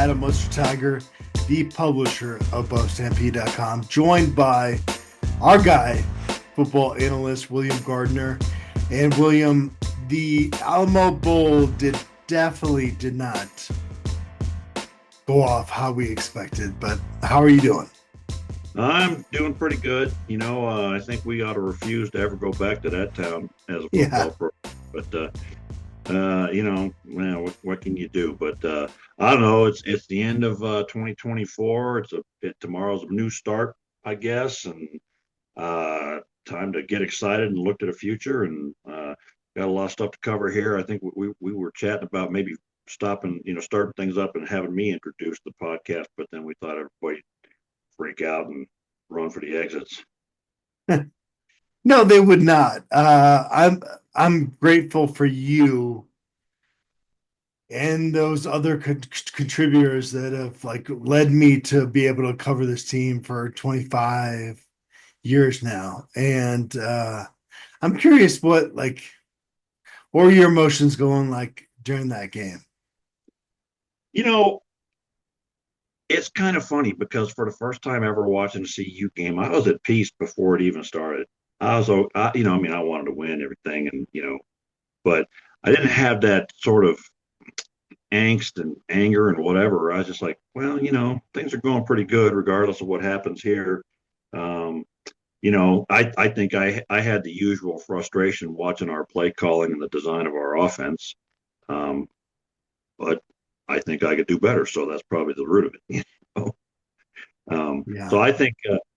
Adam Munsterteiger, the publisher of BuffStampede.com, joined by our guy, football analyst William Gardner. And William, the Alamo Bowl definitely did not go off how we expected, but how are you doing? I'm doing pretty good. I think we ought to refuse to ever go back to that town as a football program. But what can you do? But I don't know. It's the end of 2024. Tomorrow's a new start, I guess, and time to get excited and look to the future. And got a lot of stuff to cover here. I think we were chatting about maybe starting things up and having me introduce the podcast, but then we thought everybody freak out and run for the exits. No, they would not. I'm grateful for you and those other contributors that have led me to be able to cover this team for 25 years now. And I'm curious what were your emotions going during that game? It's kind of funny because for the first time ever watching a CU game, I was at peace before it even started. I wanted to win everything, and but I didn't have that sort of angst and anger and whatever. I was just like, well, things are going pretty good regardless of what happens here. I think I had the usual frustration watching our play calling and the design of our offense, but I think I could do better. So that's probably the root of it. Yeah. So I think,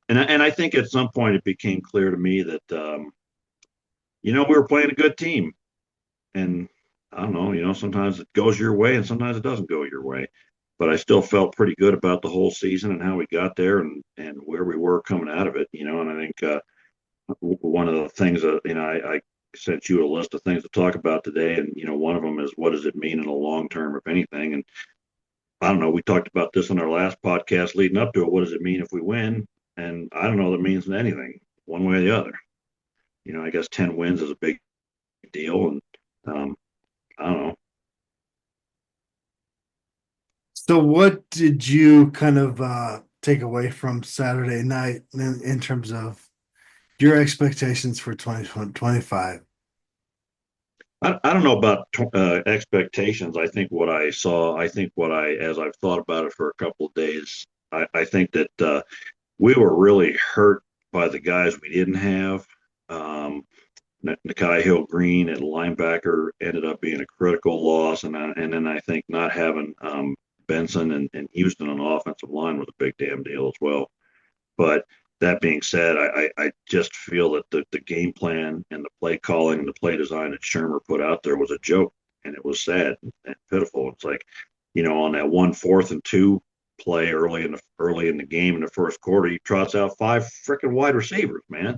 and I think at some point it became clear to me that, we were playing a good team, and I don't know, sometimes it goes your way and sometimes it doesn't go your way, but I still felt pretty good about the whole season and how we got there and where we were coming out of it, and I think one of the things that, I sent you a list of things to talk about today. And, one of them is what does it mean in the long term, if anything? And I don't know, we talked about this on our last podcast leading up to it. What does it mean if we win? And I don't know that it means anything one way or the other. I guess 10 wins is a big deal. And I don't know. So what did you kind of take away from Saturday night in terms of your expectations for 2025? I don't know about expectations. I think what I saw, as I've thought about it for a couple of days, I think that we were really hurt by the guys we didn't have. Nakai Hill-Green at linebacker ended up being a critical loss. And then I think not having Benson and Houston on the offensive line was a big damn deal as well. But that being said, I just feel that the game plan and the play calling and the play design that Shermer put out there was a joke, and it was sad and pitiful. It's like, on that 1 4th and 2 play early in the game in the first quarter, he trots out 5 freaking wide receivers, man.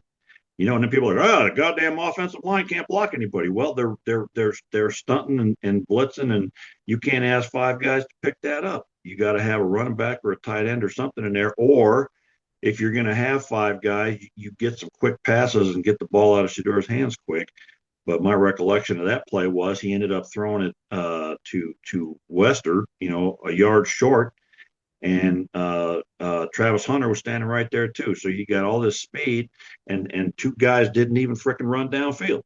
And then people are like, the goddamn offensive line can't block anybody. Well, they're stunting and blitzing, and you can't ask 5 guys to pick that up. You got to have a running back or a tight end or something in there, or if you're going to have 5 guys, you get some quick passes and get the ball out of Shedur's hands quick. But my recollection of that play was he ended up throwing it to Wester, a yard short, and Travis Hunter was standing right there too. So you got all this speed, and 2 guys didn't even fricking run downfield.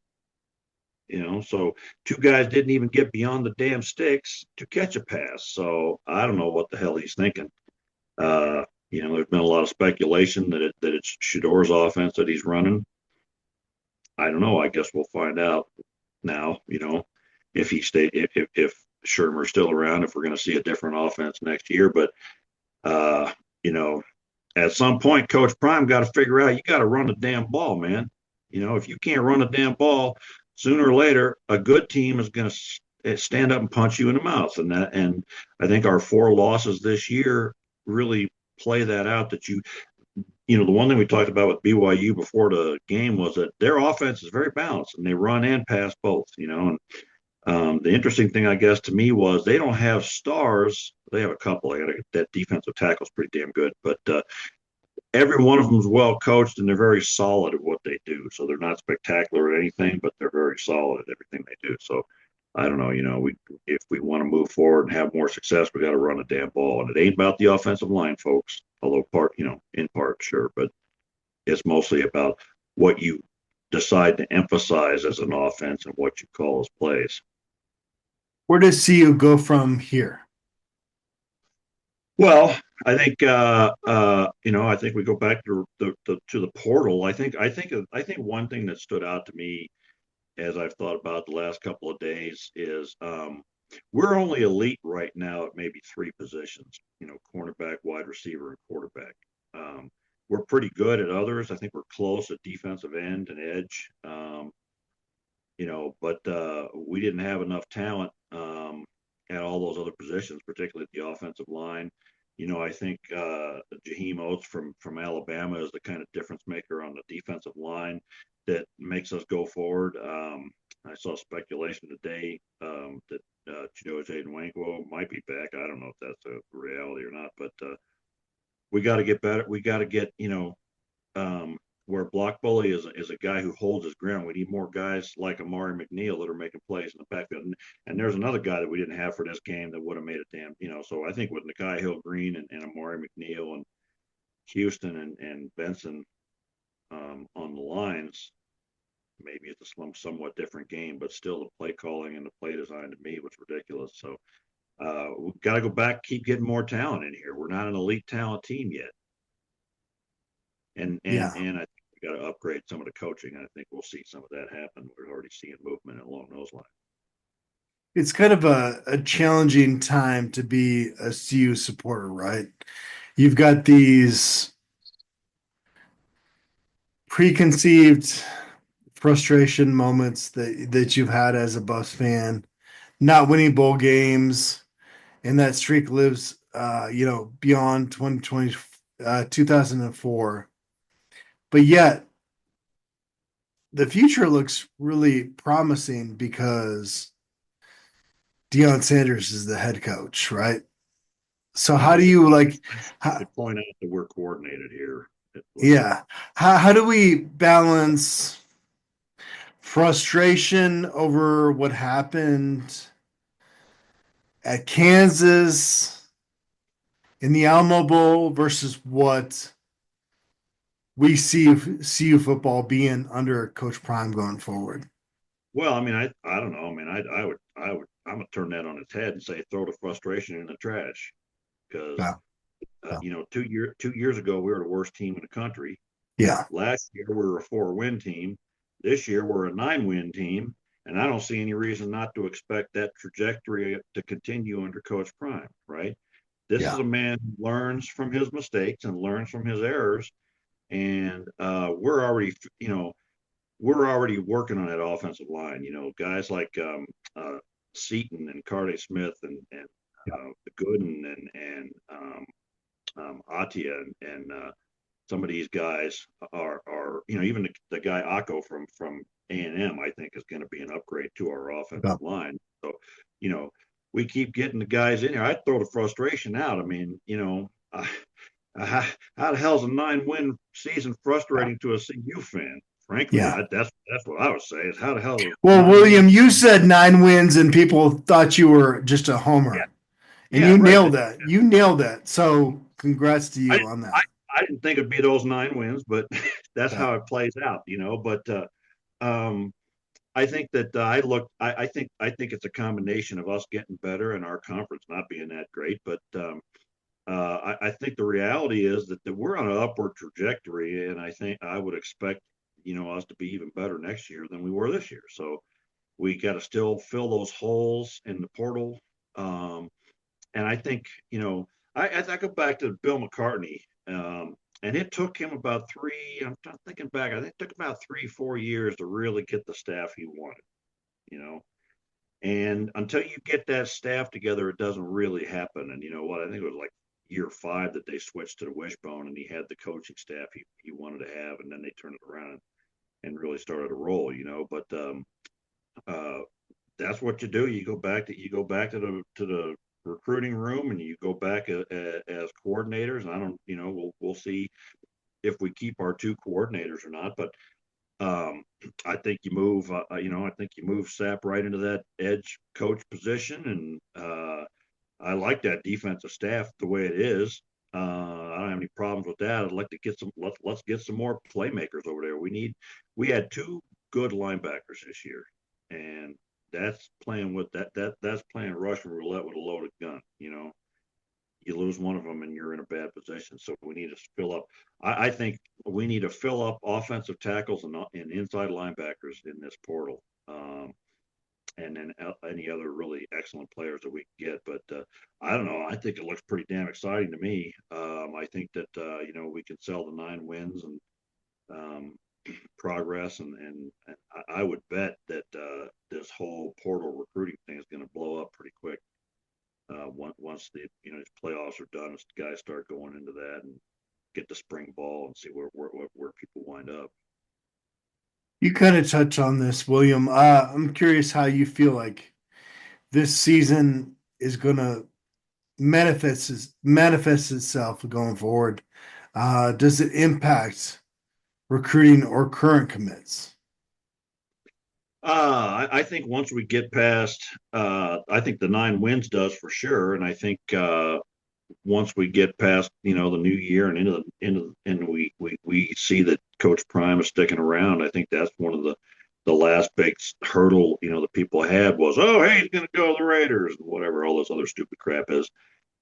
So 2 guys didn't even get beyond the damn sticks to catch a pass. So I don't know what the hell he's thinking. There's been a lot of speculation that it's Shedur's offense that he's running. I don't know. I guess we'll find out now, if if Shermer's still around, if we're going to see a different offense next year. But, at some point, Coach Prime got to figure out you got to run the damn ball, man. If you can't run the damn ball, sooner or later, a good team is going to stand up and punch you in the mouth. And I think our 4 losses this year really play that out, that the one thing we talked about with BYU before the game was that their offense is very balanced and they run and pass both, and the interesting thing, I guess, to me was they don't have stars. They have a couple. That defensive tackle is pretty damn good, but every one of them is well coached and they're very solid at what they do. So they're not spectacular at anything, but they're very solid at everything they do. So I don't know, if we want to move forward and have more success, we got to run a damn ball. And it ain't about the offensive line, folks, although in part, sure, but it's mostly about what you decide to emphasize as an offense and what you call as plays. Where does CU go from here? Well, I think I think we go back to the portal. I think one thing that stood out to me as I've thought about the last couple of days is we're only elite right now at maybe three positions, cornerback, wide receiver, and quarterback. We're pretty good at others. I think we're close at defensive end and edge, but we didn't have enough talent at all those other positions, particularly at the offensive line. I think Jaheim Oates from Alabama is the kind of difference maker on the defensive line that makes us go forward. I saw speculation today that Chidozie Nwankwo might be back. I don't know if that's a reality or not, but we got to get better. We got to get where block bully is a guy who holds his ground. We need more guys like Amari McNeil that are making plays in the backfield. And there's another guy that we didn't have for this game that would have made a damn. So I think with Nakai Hill-Green and Amari McNeil and Houston and Benson on the lines, maybe it's a somewhat different game, but still the play calling and the play design to me was ridiculous. So we've got to go back, keep getting more talent in here. We're not an elite talent team yet. And I think we got to upgrade some of the coaching. I think we'll see some of that happen. We're already seeing movement along those lines. It's kind of a challenging time to be a CU supporter, right? You've got these preconceived frustration moments that you've had as a Buffs fan, not winning bowl games, and that streak lives, beyond 2020, 2004. But yet, the future looks really promising because Deion Sanders is the head coach, right? So how do you point out that we're coordinated here? Yeah. How do we balance frustration over what happened at Kansas in the Alamo Bowl versus what we see CU football being under Coach Prime going forward? Well, I mean, I don't know. I mean, I'm gonna turn that on its head and say throw the frustration in the trash because Yeah. 2 years ago we were the worst team in the country. Yeah. Last year we were a 4-win team. This year we're a 9-win team, and I don't see any reason not to expect that trajectory to continue under Coach Prime. Right? This is a man who learns from his mistakes and learns from his errors, and we're already working on that offensive line. Guys like Seaton and Cardi Smith and Gooden and Atia and some of these guys are even the guy Akko from A&M I think is going to be an upgrade to our offensive line. So we keep getting the guys in here. I'd throw the frustration out. I mean, how the hell is a 9-win season frustrating to a CU fan? Frankly, that's what I would say is how the hell. Well, William, you said 9 wins and people thought you were just a homer. And you nailed that. You nailed that. So congrats to you on that. I didn't think it'd be those 9 wins, but that's how it plays out, But I think that I think it's a combination of us getting better and our conference not being that great. But I think the reality is that we're on an upward trajectory, and I think I would expect us to be even better next year than we were this year. So we got to still fill those holes in the portal. And I think, I go back to Bill McCartney, and it took him about I'm thinking back, I think it took about 3-4 years to really get the staff he wanted, and until you get that staff together, it doesn't really happen. And I think it was like year 5 that they switched to the wishbone and he had the coaching staff he wanted to have, and then they turned it around and really started to roll, but that's what you do. You go back to the recruiting room and you go back as coordinators. And I don't, we'll see if we keep our 2 coordinators or not. But I think you move, I think you move Sapp right into that edge coach position, and I like that defensive staff the way it is. I don't have any problems with that. I'd like to get some. Let's get some more playmakers over there. We had two good linebackers this year, and that's playing with that's playing Russian roulette with a loaded gun. You lose one of them and you're in a bad position. So we need to fill up. I think we need to fill up offensive tackles and inside linebackers in this portal. And then any other really excellent players that we can get. But I don't know. I think it looks pretty damn exciting to me. I think that we can sell the 9 wins and um, progress, and I would bet that this whole portal recruiting thing is going to blow up pretty quick. Once the playoffs are done, the guys start going into that and get the spring ball and see where people wind up. You kind of touch on this, William. I'm curious how you feel like this season is going to manifest itself going forward. Does it impact recruiting or current commits? I think once we get past, I think the 9 wins does for sure, and I think once we get past, the new year and and we see that Coach Prime is sticking around, I think that's one of the last big hurdle, that people had was, oh, hey, he's going to go to the Raiders, whatever all this other stupid crap is.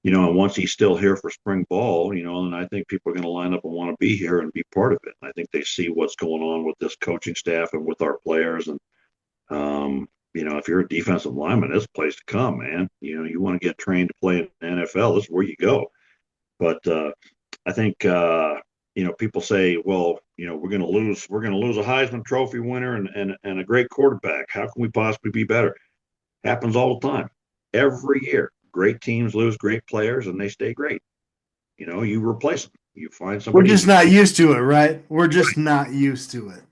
And once he's still here for spring ball, and I think people are going to line up and want to be here and be part of it. And I think they see what's going on with this coaching staff and with our players, and if you're a defensive lineman, it's a place to come, man. You want to get trained to play in the NFL, this is where you go. But I think people say, well, we're gonna lose a Heisman Trophy winner and a great quarterback. How can we possibly be better? Happens all the time, every year. Great teams lose great players and they stay great. You replace them. You find We're somebody. just not used to it, right? We're just not used to it.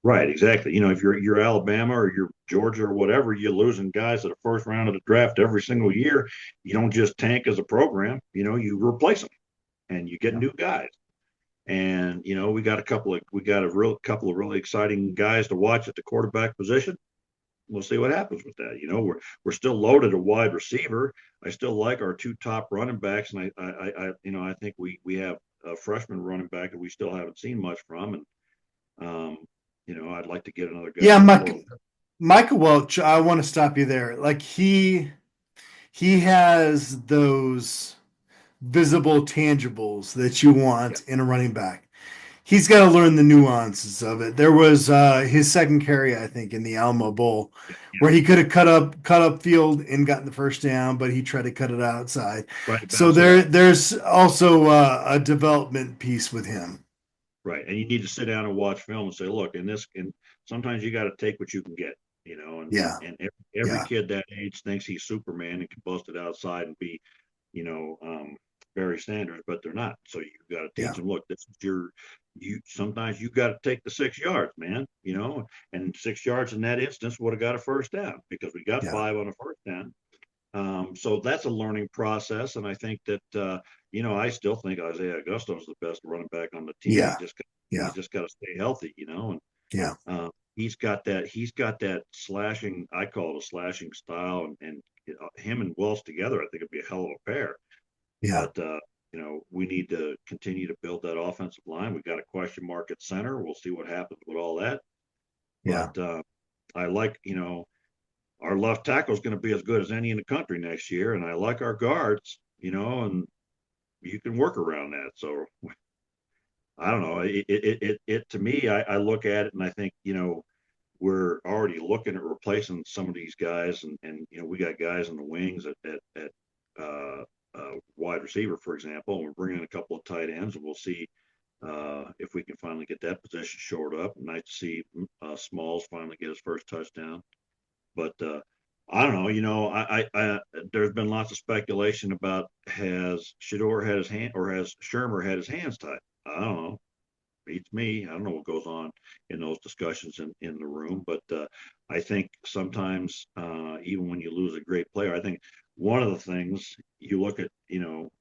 Right, exactly. If you're Alabama or you're Georgia or whatever, you're losing guys at the first round of the draft every single year. You don't just tank as a program. You replace them and you get Yeah. new guys. And we got a real couple of really exciting guys to watch at the quarterback position. We'll see what happens with that. We're still loaded a wide receiver. I still like our two top running backs, and I think we have a freshman running back that we still haven't seen much from, and I'd like to get another guy. Yeah, Michael Welch, I want to stop you there. Like he has those visible tangibles that you Yeah, want in a running back. He's got to learn the nuances of it. There was his second carry, I think, in the Alamo Bowl, yeah, where he could have cut up field and gotten the first down, but he tried to cut it outside. right, So bounce it out. there's also a development piece with him. Right, and you need to sit down and watch film and say, look, and sometimes you got to take what you can get, Yeah, and every yeah, kid that age thinks he's Superman and can bust it outside and be, you know, um, Barry Sanders, but they're not. So you got to yeah, teach them, look, this is you sometimes you got to take the 6 yards, man, and 6 yards in that instance would have got a first down because we got yeah, 5 on a first down. So that's a learning process, and I think that I still think Isaiah Augusto is the best running back on the team. yeah, He's yeah, just got to stay healthy, and yeah, he's got that slashing. I call it a slashing style, and him and Wells together, I think it'd be a hell of a pair. yeah, But we need to continue to build that offensive line. We got a question mark at center. We'll see what happens with all that. yeah. But I like our left tackle is going to be as good as any in the country next year, and I like our guards, and you can work around that. So I don't know. It to me, I look at it and I think we're already looking at replacing some of these guys, and we got guys in the wings at wide receiver, for example, and we're bringing in a couple of tight ends, and we'll see if we can finally get that position shored up. Nice to see Smalls finally get his first touchdown. But I don't know. There's been lots of speculation about has Shador had his hand or has Shermer had his hands tied. I don't know. Beats me. I don't know what goes on in those discussions in the room, but I think sometimes even when you lose a great player, I think one of the things you look at,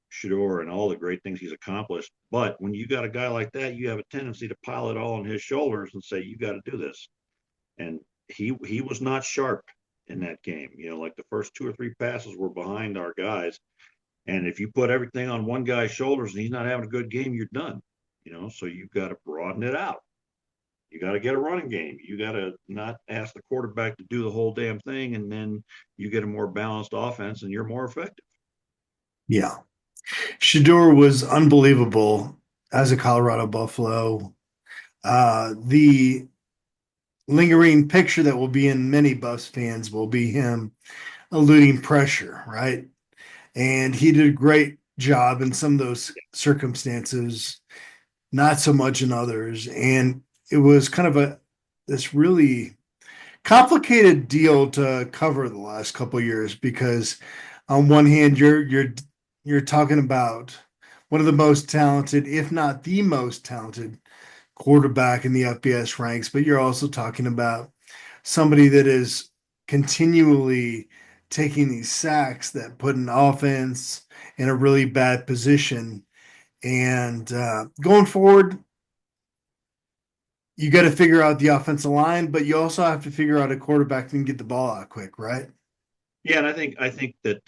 Shador and all the great things he's accomplished. But when you got a guy like that, you have a tendency to pile it all on his shoulders and say, you got to do this. And he was not sharp in that game. Like the first two or three passes were behind our guys. And if you put everything on one guy's shoulders and he's not having a good game, you're done. So you've got to broaden it out. You got to get a running game. You got to not ask the quarterback to do the whole damn thing, and then you get a more balanced offense and you're more effective. Yeah. Shador was unbelievable as a Colorado Buffalo. The lingering picture that will be in many Buffs fans will be him eluding pressure, right? And he did a great job in some of those circumstances, not so much in others. And it was kind of this really complicated deal to cover the last couple of years because on one hand you're talking about one of the most talented, if not the most talented quarterback in the FBS ranks, but you're also talking about somebody that is continually taking these sacks that put an offense in a really bad position. And going forward, you got to figure out the offensive line, but you also have to figure out a quarterback that can get the ball out quick, right? Yeah, and I think that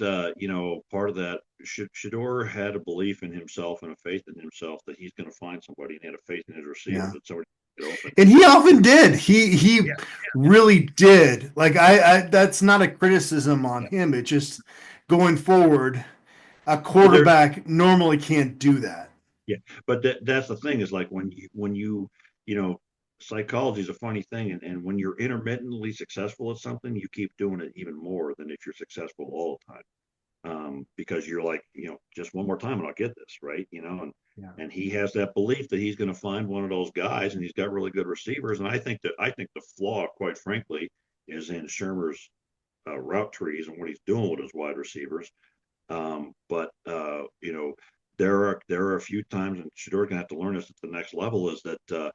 part of that Shador had a belief in himself and a faith in himself that he's going to find somebody, and he had a faith in his receiver Yeah. that somebody would get open. And he often did. He Yeah, really did. Like I that's not a criticism on yeah, him. It's just going forward, a but there, quarterback normally can't do that. yeah, but that's the thing is like when you you know psychology is a funny thing, and when you're intermittently successful at something, you keep doing it even more than if you're successful all the time. Because you're like, just one more time and I'll get this, right? Yeah. And he has that belief that he's going to find one of those guys, and he's got really good receivers. And I think the flaw, quite frankly, is in Shermer's route trees and what he's doing with his wide receivers. But there are a few times, and Shador's gonna have to learn this at the next level, is that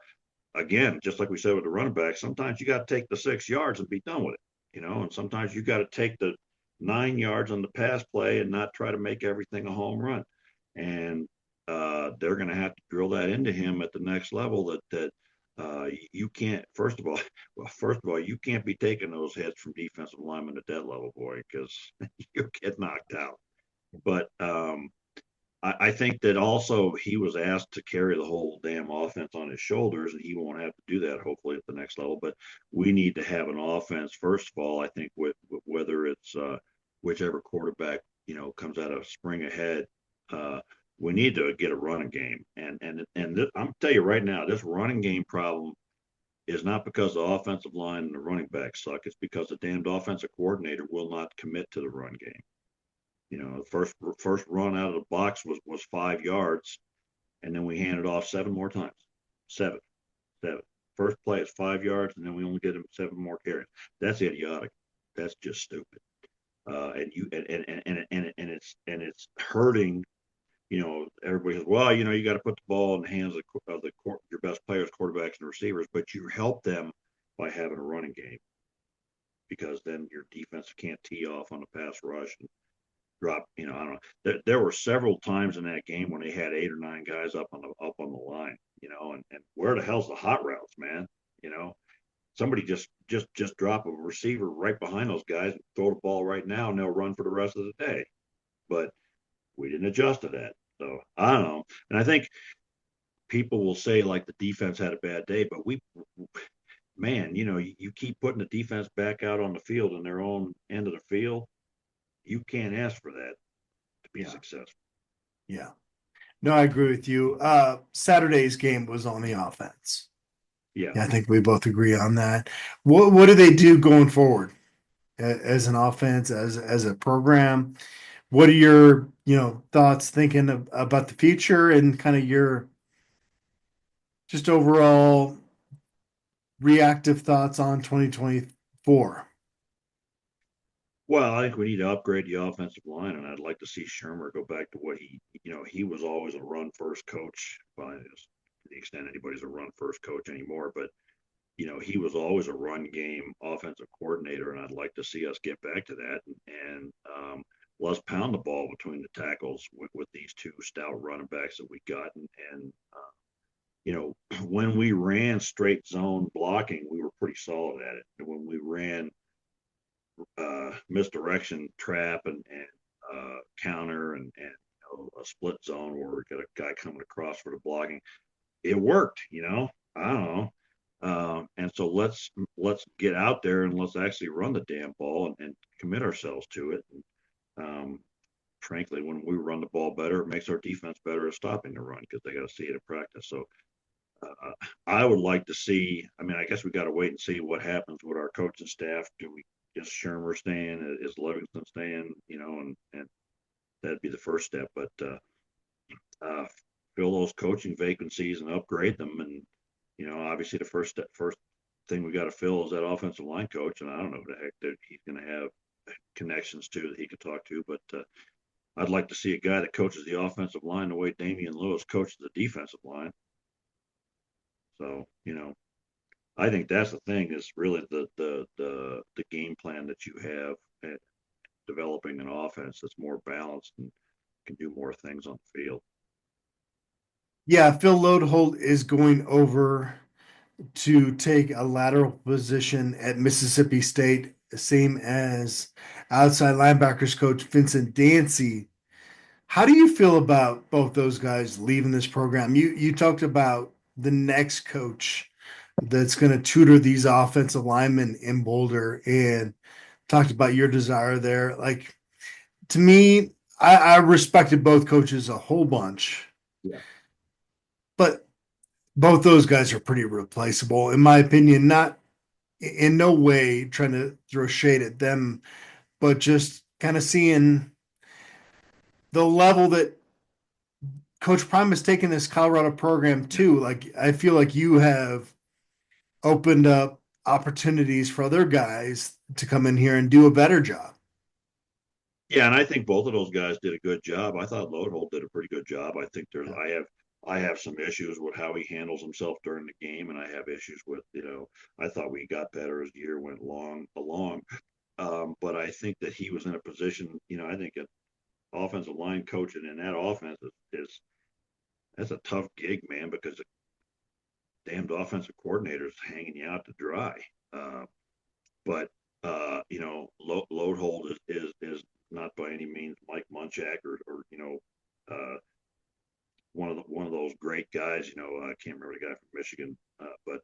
again, just like we said with the running back, sometimes you got to take the 6 yards and be done with it, and sometimes you got to take the 9 yards on the pass play and not try to make everything a home run. And they're going to have to drill that into him at the next level that you can't. First of all, you can't be taking those hits from defensive linemen at that level, boy, because you get knocked out. But I think that also he was asked to carry the whole damn offense on his shoulders, and he won't have to do that hopefully at the next level. But we need to have an offense first of all. I think whether it's whichever quarterback comes out of spring ahead, we need to get a running game. And I'm tell you right now, this running game problem is not because the offensive line and the running backs suck. It's because the damned offensive coordinator will not commit to the run game. The first run out of the box was 5 yards, and then we handed off 7 more times. Seven, seven. First play is 5 yards, and then we only get him 7 more carries. That's idiotic. That's just stupid. And it's hurting. Everybody says, well, you got to put the ball in the hands of your best players, quarterbacks, and receivers, but you help them by having a running game because then your defense can't tee off on the pass rush and drop. I don't know. There were several times in that game when they had 8 or 9 guys up on the line. And where the hell's the hot routes, man? Somebody just drop a receiver right behind those guys, and throw the ball right now, and they'll run for the rest of the day. But we didn't adjust to that, so I don't know. And I think people will say like the defense had a bad day, but man, you keep putting the defense back out on the field in their own end of the field. You can't ask for that to be successful. Yeah. No, I agree with you. Saturday's game was on the offense. Yeah. I think we both agree on that. What do they do going forward as an offense, as a program? What are your thoughts thinking about the future and kind of your just overall reactive thoughts on 2024? Well, I think we need to upgrade the offensive line, and I'd like to see Shermer go back to what he was always a run first coach. Well, to the extent anybody's a run first coach anymore, but he was always a run game offensive coordinator, and I'd like to see us get back to that. And let's pound the ball between the tackles with these two stout running backs that we got. And when we ran straight zone blocking, we were pretty solid at it. And when we ran misdirection trap and counter and a split zone where we got a guy coming across for the blocking, it worked. I don't know. And so let's get out there and let's actually run the damn ball and commit ourselves to it. And, frankly, when we run the ball better, it makes our defense better at stopping the run because they got to see it in practice. So I would like to see. I mean, I guess we got to wait and see what happens with our coaching staff. Is Shermer staying? Is Livingston staying? And that'd be the first step. But fill those coaching vacancies and upgrade them. And obviously the first thing we got to fill is that offensive line coach. And I don't know who the heck that he's going to have connections to that he could talk to. But I'd like to see a guy that coaches the offensive line the way Damian Lewis coaches the defensive line. So, I think that's the thing is really the game plan that you have at developing an offense that's more balanced and can do more things on the field. Yeah, Phil Lodeholt is going over to take a lateral position at Mississippi State, same as outside linebackers coach Vincent Dancy. How do you feel about both those guys leaving this program? You talked about the next coach that's going to tutor these offensive linemen in Boulder and talked about your desire there. Like, to me, I respected both coaches a whole bunch. Yeah. But both those guys are pretty replaceable, in my opinion. Not in no way trying to throw shade at them, but just kind of seeing the level that Coach Prime has taken this Colorado program to. Like, I feel like you have opened up opportunities for other guys to come in here and do a better job. Yeah, and I think both of those guys did a good job. I thought Lodeholt did a pretty good job. I think I have some issues with how he handles himself during the game, and I have issues with, I thought we got better as the year went along. But I think that he was in a position, I think an offensive line coach and in that offense is that's a tough gig, man, because the damned offensive coordinator is hanging you out to dry. But Lodeholt is not by any means Mike Munchak or one of those great guys. I can't remember the guy from Michigan, but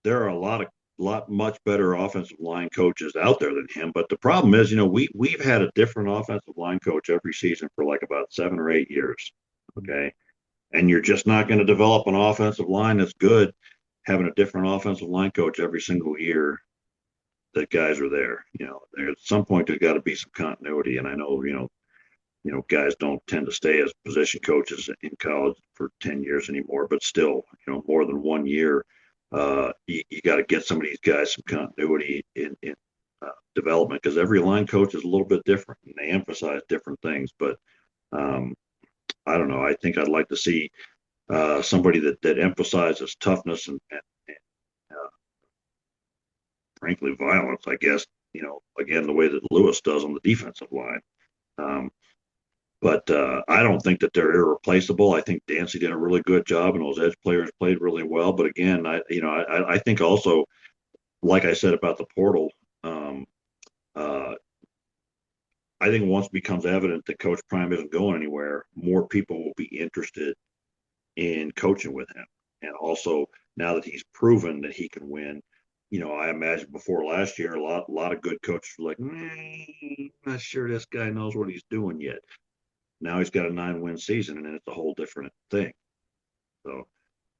there are a lot much better offensive line coaches out there than him. But the problem is, we've had a different offensive line coach every season for like about 7 or 8 years. Okay, and you're just not going to develop an offensive line that's good having a different offensive line coach every single year. That guys are there. There at some point there's got to be some continuity, and I know guys don't tend to stay as position coaches in college for 10 years anymore, but still, more than 1 year, you got to get some of these guys some continuity in development because every line coach is a little bit different and they emphasize different things. But I don't know. I think I'd like to see somebody that emphasizes toughness and frankly violence, I guess, again, the way that Lewis does on the defensive line. But I don't think that they're irreplaceable. I think Dancy did a really good job, and those edge players played really well. But again, I think also, like I said about the portal, I think once it becomes evident that Coach Prime isn't going anywhere, more people will be interested in coaching with him. And also, now that he's proven that he can win, I imagine before last year, a lot of good coaches were like, not sure this guy knows what he's doing yet. Now he's got a 9-win season, and it's a whole different thing. So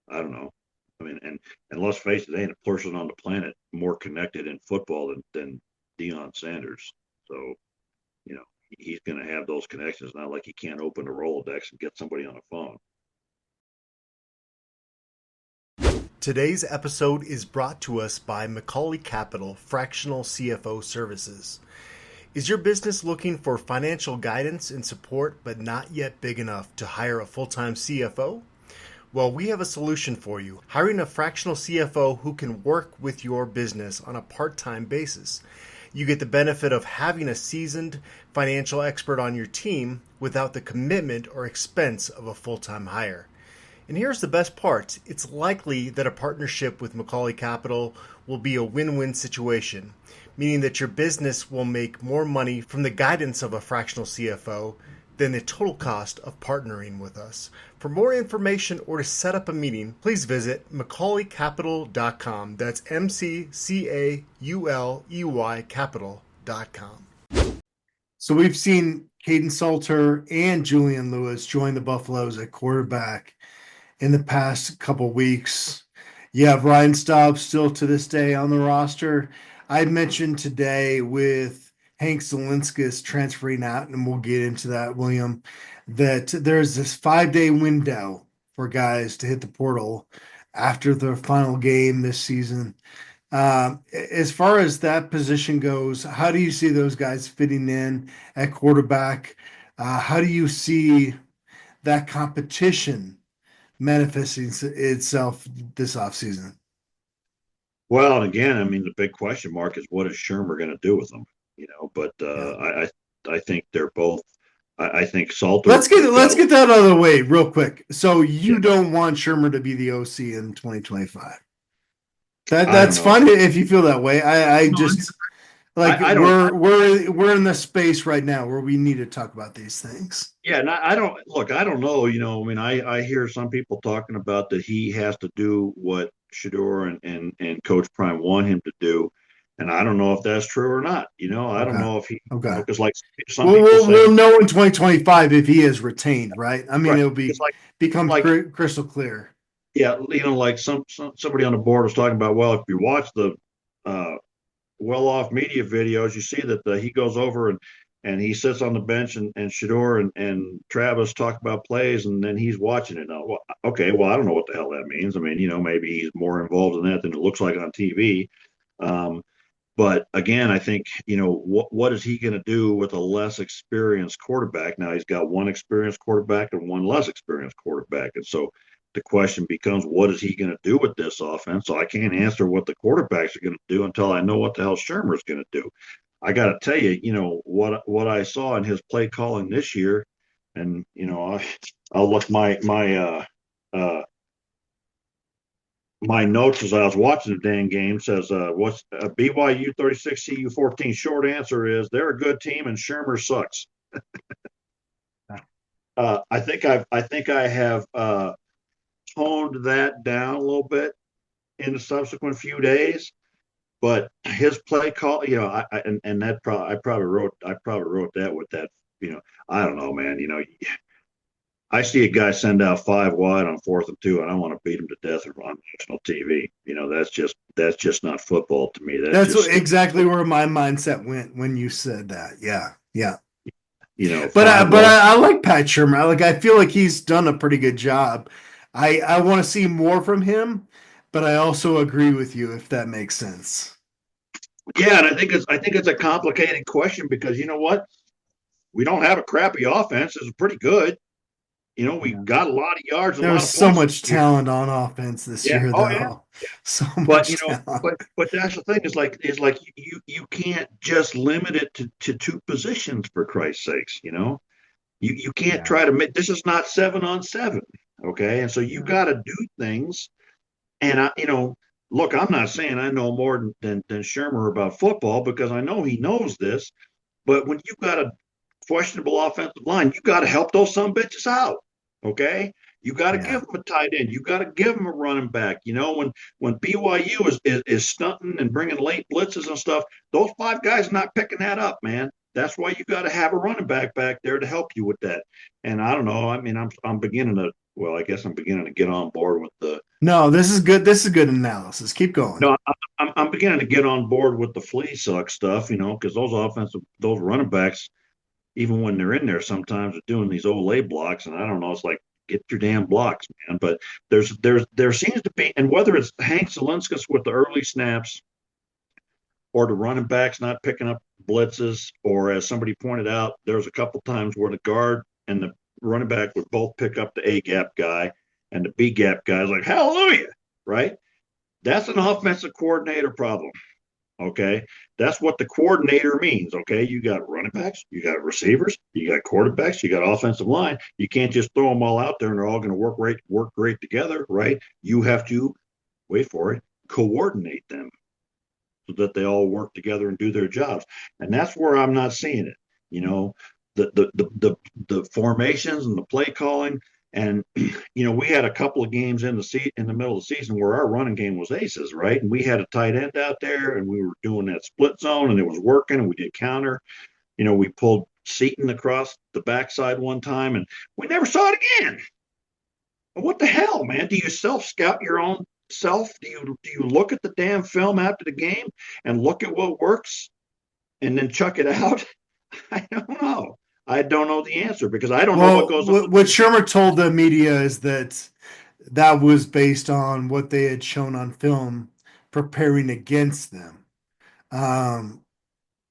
I don't know. I mean, and let's face it, ain't a person on the planet more connected in football than Deion Sanders. So, he's going to have those connections. Not like he can't open a Rolodex and get somebody on the phone. Today's episode is brought to us by Macaulay Capital Fractional CFO Services. Is your business looking for financial guidance and support but not yet big enough to hire a full-time CFO? Well, we have a solution for you. Hiring a fractional CFO who can work with your business on a part-time basis. You get the benefit of having a seasoned financial expert on your team without the commitment or expense of a full-time hire. And here's the best part. It's likely that a partnership with Macaulay Capital will be a win-win situation, meaning that your business will make more money from the guidance of a fractional CFO than the total cost of partnering with us. For more information or to set up a meeting, please visit MacaulayCapital.com. That's MCCAULEY Capital.com. So we've seen Caden Salter and Julian Lewis join the Buffaloes at quarterback in the past couple weeks. You have Ryan Staub still to this day on the roster. I mentioned today with Hank Zelinskas transferring out, and we'll get into that, William, that there's this 5-day window for guys to hit the portal after their final game this season. As far as that position goes, how do you see those guys fitting in at quarterback? How do you see that competition manifesting itself this offseason? Well, and again, I mean, the big question mark is what is Shermer going to do with them? But I think they're both. I think Salter. Let's get that out of the way real quick. So you don't want Shermer to be the OC in 2025? That's fine if you feel that way. We're in the space right now where we need to talk about these things. Yeah, and I don't know. I mean, I hear some people talking about that he has to do what Shedeur and Coach Prime want him to do, and I don't know if that's true or not. I don't know if he. Okay. Because like some people say, we'll know in 2025 if he is retained, right? I mean, it'll become crystal clear. Yeah, like somebody on the board was talking about. Well, if you watch the well-off media videos, you see that he goes over and he sits on the bench and Shedeur and Travis talk about plays, and then he's watching it. Now, okay, well, I don't know what the hell that means. I mean, maybe he's more involved in that than it looks like on TV. But again, I think, what is he going to do with a less experienced quarterback? Now he's got one experienced quarterback and one less experienced quarterback, and so the question becomes, what is he going to do with this offense? So I can't answer what the quarterbacks are going to do until I know what the hell Shermer's going to do. I got to tell you, what I saw in his play calling this year, and I'll look my notes as I was watching the dang game. Says what's BYU 36 CU 14. Short answer is they're a good team and Shermer sucks. I think I have toned that down a little bit in the subsequent few days, but his play call, I probably wrote that with that, I don't know, man, I see a guy send out 5 wide on 4th and 2, and I want to beat him to death on national TV. That's just not football to me. That's exactly where my mindset went when you said that. Yeah. But I like Pat Shermer. I feel like he's done a pretty good job. I want to see more from him, but I also agree with you, if that makes sense. Yeah, and I think it's a complicated question because you know what? We don't have a crappy offense. It's pretty good. We've got a lot of yards. There was so much talent on offense this year, though. Yeah. So much talent. But that's the thing. Is like you can't just limit it to 2 positions, for Christ's sakes. You can't try to make. This is not 7-on-7. Okay, and so you got to do things. And look, I'm not saying I know more than Shermer about football because I know he knows this. But when you've got a questionable offensive line, you got to help those sumbitches out. Okay, you got to give them a tight end. You got to give them a running back. When BYU is stunting and bringing late blitzes and stuff, those 5 guys are not picking that up, man. That's why you got to have a running back there to help you with that. And I don't know. I mean, I'm beginning to. Well, I guess I'm beginning to get on board with the. No, this is good. This is good analysis. Keep going. No, I'm beginning to get on board with the flea suck stuff, because those running backs, even when they're in there, sometimes are doing these Olay blocks, and I don't know. It's like, get your damn blocks, man. But there seems to be, and whether it's Hank Zelinskas with the early snaps, or the running backs not picking up blitzes, or as somebody pointed out, there's a couple times where the guard and the running back would both pick up the A gap guy, and the B gap guy is like, hallelujah, right? That's an offensive coordinator problem. Okay. That's what the coordinator means. Okay. You got running backs, you got receivers, you got quarterbacks, you got offensive line. You can't just throw them all out there and they're all going to work great together, right? You have to, wait for it, coordinate them so that they all work together and do their jobs. And that's where I'm not seeing it. You know, the formations and the play calling. And we had a couple of games in the middle of the season where our running game was aces, right? And we had a tight end out there, and we were doing that split zone, and it was working. And we did counter. We pulled Seaton across the backside one time, and we never saw it again. What the hell, man? Do you self scout your own self? Do you look at the damn film after the game and look at what works and then chuck it out? I don't know. I don't know the answer because I don't know what goes on. What Shermer told the media is that was based on what they had shown on film preparing against them.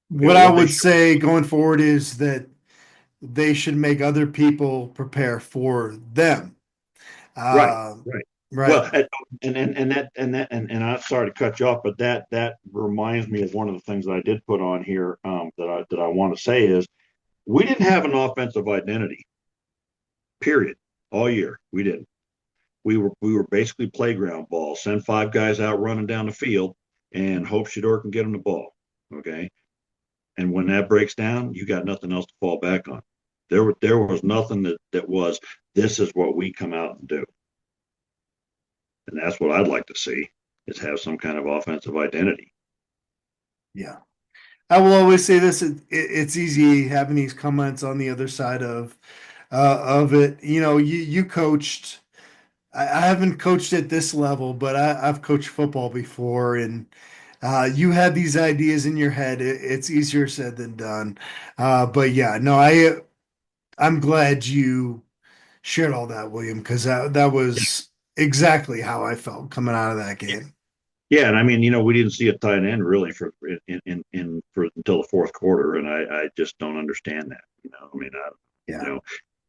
What I would say going forward is that they should make other people prepare for them. Right. Right. Well, and I'm sorry to cut you off, but that reminds me of one of the things that I did put on here that I want to say is we didn't have an offensive identity, period, all year. We didn't. We were basically playground ball. Send five guys out running down the field and hope Shador can get them the ball. Okay. And when that breaks down, you got nothing else to fall back on. There was nothing that was, this is what we come out and do. And that's what I'd like to see, is have some kind of offensive identity. Yeah. I will always say this: it's easy having these comments on the other side of it. You coached. I haven't coached at this level, but I've coached football before, and you had these ideas in your head. It's easier said than done. But yeah, no, I'm glad you shared all that, William, because that was exactly how I felt coming out of that game. Yeah, and I mean, we didn't see a tight end really for until the fourth quarter, and I just don't understand that. I mean,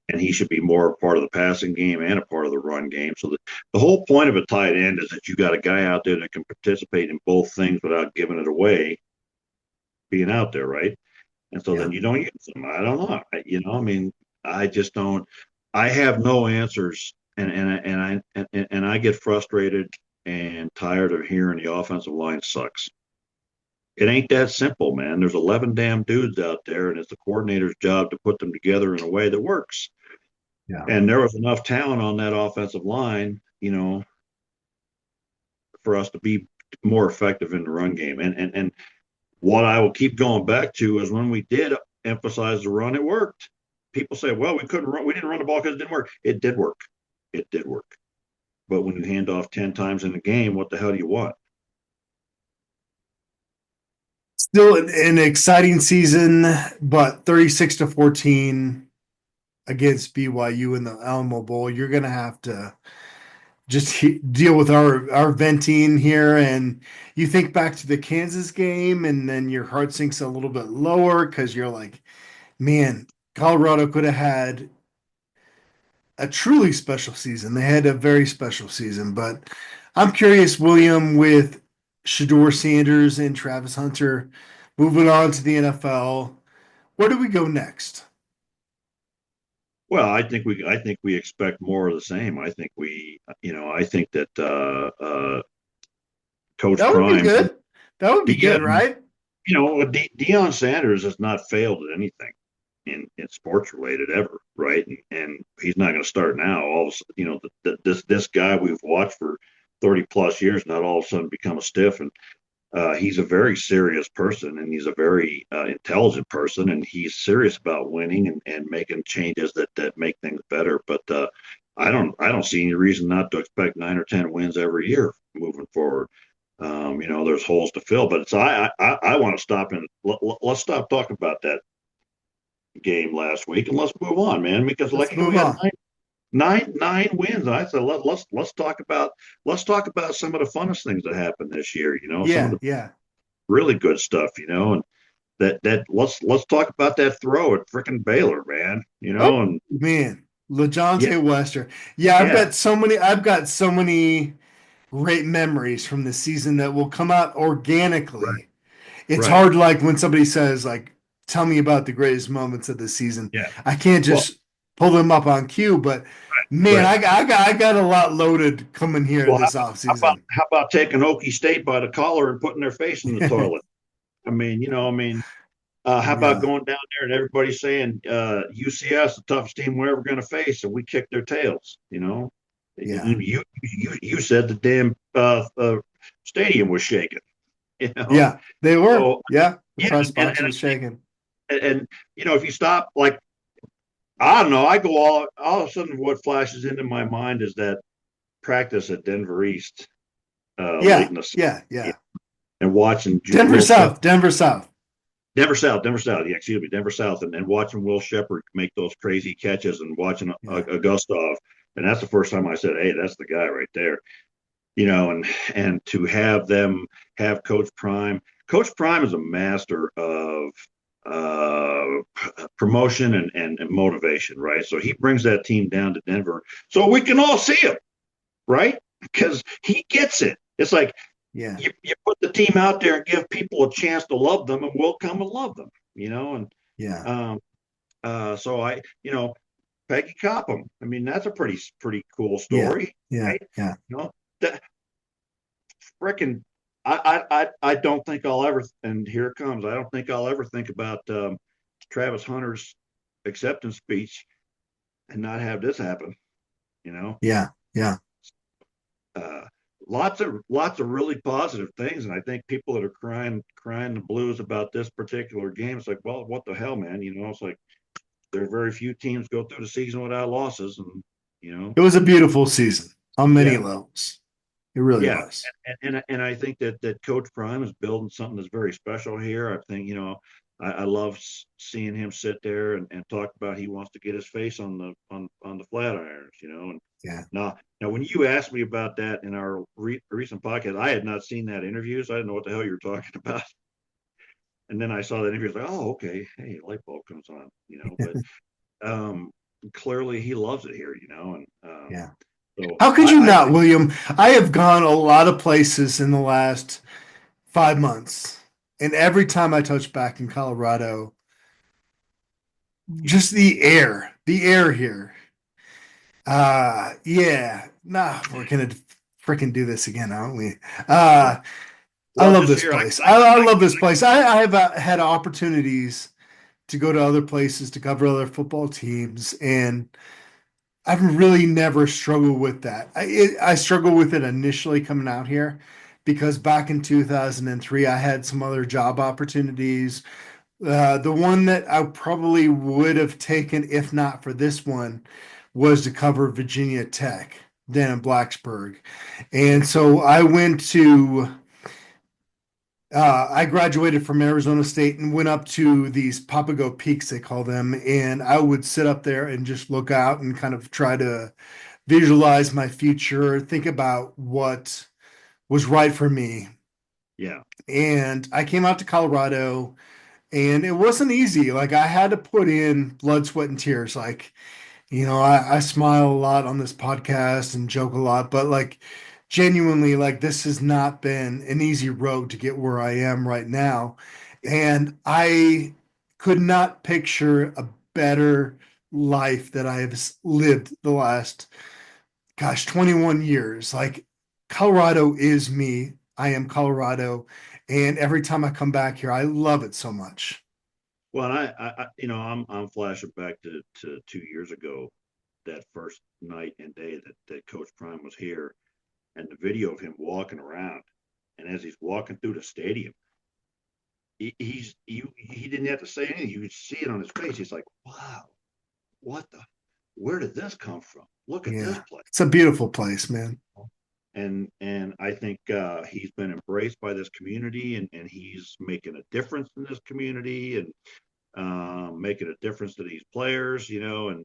and he should be more a part of the passing game and a part of the run game. So the whole point of a tight end is that you got a guy out there that can participate in both things without giving it away, being out there, right? And so then you don't use them. I don't know. I mean, I just don't. I have no answers, and I get frustrated and tired of hearing the offensive line sucks. It ain't that simple, man. There's 11 damn dudes out there, and it's the coordinator's job to put them together in a way that works. Yeah. And there was enough talent on that offensive line, for us to be more effective in the run game. And what I will keep going back to is when we did emphasize the run, it worked. People say, well, we didn't run the ball because it didn't work. It did work. It did work. But when you hand off 10 times in a game, what the hell do you want? Still an exciting season, but 36-14 against BYU in the Alamo Bowl. You're going to have to just deal with our venting here. And you think back to the Kansas game, and then your heart sinks a little bit lower because you're like, man, Colorado could have had a truly special season. They had a very special season. But I'm curious, William, with Shador Sanders and Travis Hunter moving on to the NFL, where do we go next? Well, I think we expect more of the same. I think I think that Coach That would Prime, be good. That would be good, right? Deion Sanders has not failed at anything in sports related ever, right? And he's not going to start now. All of a sudden, this guy we've watched for 30 plus years, not all of a sudden become a stiff. And he's a very serious person, and he's a very intelligent person, and he's serious about winning and making changes that make things better. But I don't see any reason not to expect 9 or 10 wins every year moving forward. There's holes to fill, but I want to stop and let's stop talking about that game last week and let's move on, man. Because we had nine wins. I said let's talk about some of the funnest things that happened this year. Some of the really good stuff. And that let's talk about that throw at frickin' Baylor, man. And man, LeJohntay Wester. I've got so many great memories from the season that will come out organically. Right. It's Right. hard, like when somebody says, like, tell me about the greatest moments of the season. Yeah. I can't Well, just pull them up on cue, but man, right. I got a lot loaded coming here Well, this how about offseason. how about taking Okie State by the collar and putting their face in the toilet? I mean, how about Yeah, going down there and everybody saying UCS the toughest team we're ever going to face, and we kicked their tails? yeah, You said the damn stadium was shaking. You know, yeah. They were. so Yeah, the yeah, press and box was shaking. and if you stop, like, I don't know, I go all of a sudden what flashes into my mind is that practice at Denver East late Yeah, in the season, yeah, yeah. and watching Denver Will Shepard. South, Denver South. Denver South, yeah, excuse me, Denver South, and watching Will Shepard make those crazy catches and watching Yeah, Gustav, and that's the first time I said, "Hey, that's the guy right there," and to have them have Coach Prime. Coach Prime is a master of promotion and motivation, right? So he brings that team down to Denver so we can all see him, right? Because he gets it. It's like yeah, you put the team out there and give people a chance to love them, and we'll come and love them, and yeah, um, so Peggy Copham. I mean, that's a pretty cool yeah, story, yeah, right? yeah. That freaking. I don't think I'll ever, and here it comes. I don't think I'll ever think about Travis Hunter's acceptance speech and not have this happen. You know, Yeah, yeah, uh, lots of really positive things, and I think people that are crying the blues about this particular game, it's like, well, what the hell, man? It's like there are very few teams go through the season without losses, and it was a beautiful season on many yeah, levels. It really yeah, was. and I think that Coach Prime is building something that's very special here. I think I love seeing him sit there and talk about he wants to get his face on the Flatirons, and Yeah. now when you asked me about that in our recent podcast, I had not seen that interview, so I didn't know what the hell you were talking about. And then I saw that interview, I was like, oh, okay, hey, light bulb comes on, but clearly he loves it here, and Yeah. so How could you I not, think, William? I have gone a lot of places in the last 5 months, and every time I touch back in Colorado, just the air here. Yeah, nah, we're gonna freaking do this again, aren't we? Uh, I well, love just this here, place. I love this place. I have had opportunities to go to other places to cover other football teams, and I've really never struggled with that. I struggled with it initially coming out here because back in 2003, I had some other job opportunities. The one that I probably would have taken, if not for this one, was to cover Virginia Tech, then in Blacksburg. And so I graduated from Arizona State and went up to these Papago Peaks, they call them. And I would sit up there and just look out and kind of try to visualize my future, think about what was right for me. yeah, And I came out to Colorado and it wasn't easy. Like I had to put in blood, sweat, and tears. Like, I smile a lot on this podcast and joke a lot, but like genuinely, like this has not been an easy road to get where I am right now. And I could not picture a better life that I have lived the last, gosh, 21 years. Like Colorado is me. I am Colorado. And every time I come back here, I love it so much. well, I'm flashing back to 2 years ago, that first night and day that Coach Prime was here, and the video of him walking around, and as he's walking through the stadium, he didn't have to say anything. You could see it on his face. He's like, wow, what the, where did this come from? Look at this Yeah. place. It's a beautiful place, man. And I think he's been embraced by this community, and he's making a difference in this community, and making a difference to these players, and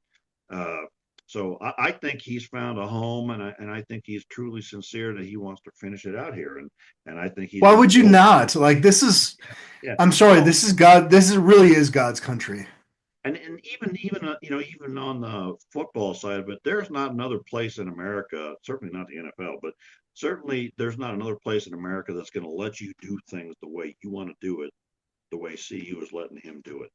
so I think he's found a home, and I think he's truly sincere that he wants to finish it out here, and I think he's Why going to would you build. not? Like this is Yeah. I'm sorry, Well, this is God, this is really is God's country. and even on the football side of it, there's not another place in America, certainly not the NFL, but certainly there's not another place in America that's going to let you do things the way you want to do it, the way CU is letting him do it.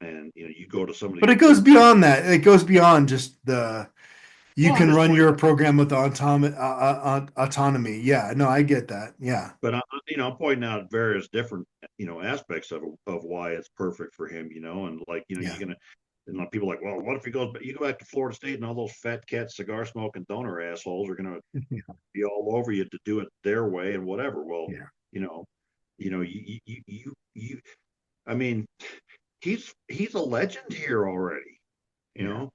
And you go to some of But these it goes big. beyond that. It goes beyond just the you Well, I'm can just run pointing your out, program with autonomy. Yeah, no, I get that. Yeah, but I'm pointing out various different aspects of why it's perfect for him. And like yeah, you're gonna. And like people are like, well, what if he goes? You go back to Florida State, and all those fat cat cigar smoking donor assholes are gonna be all over you to do it their way and whatever. Well, yeah, you know, you. I mean, he's a legend here already. You yeah. know,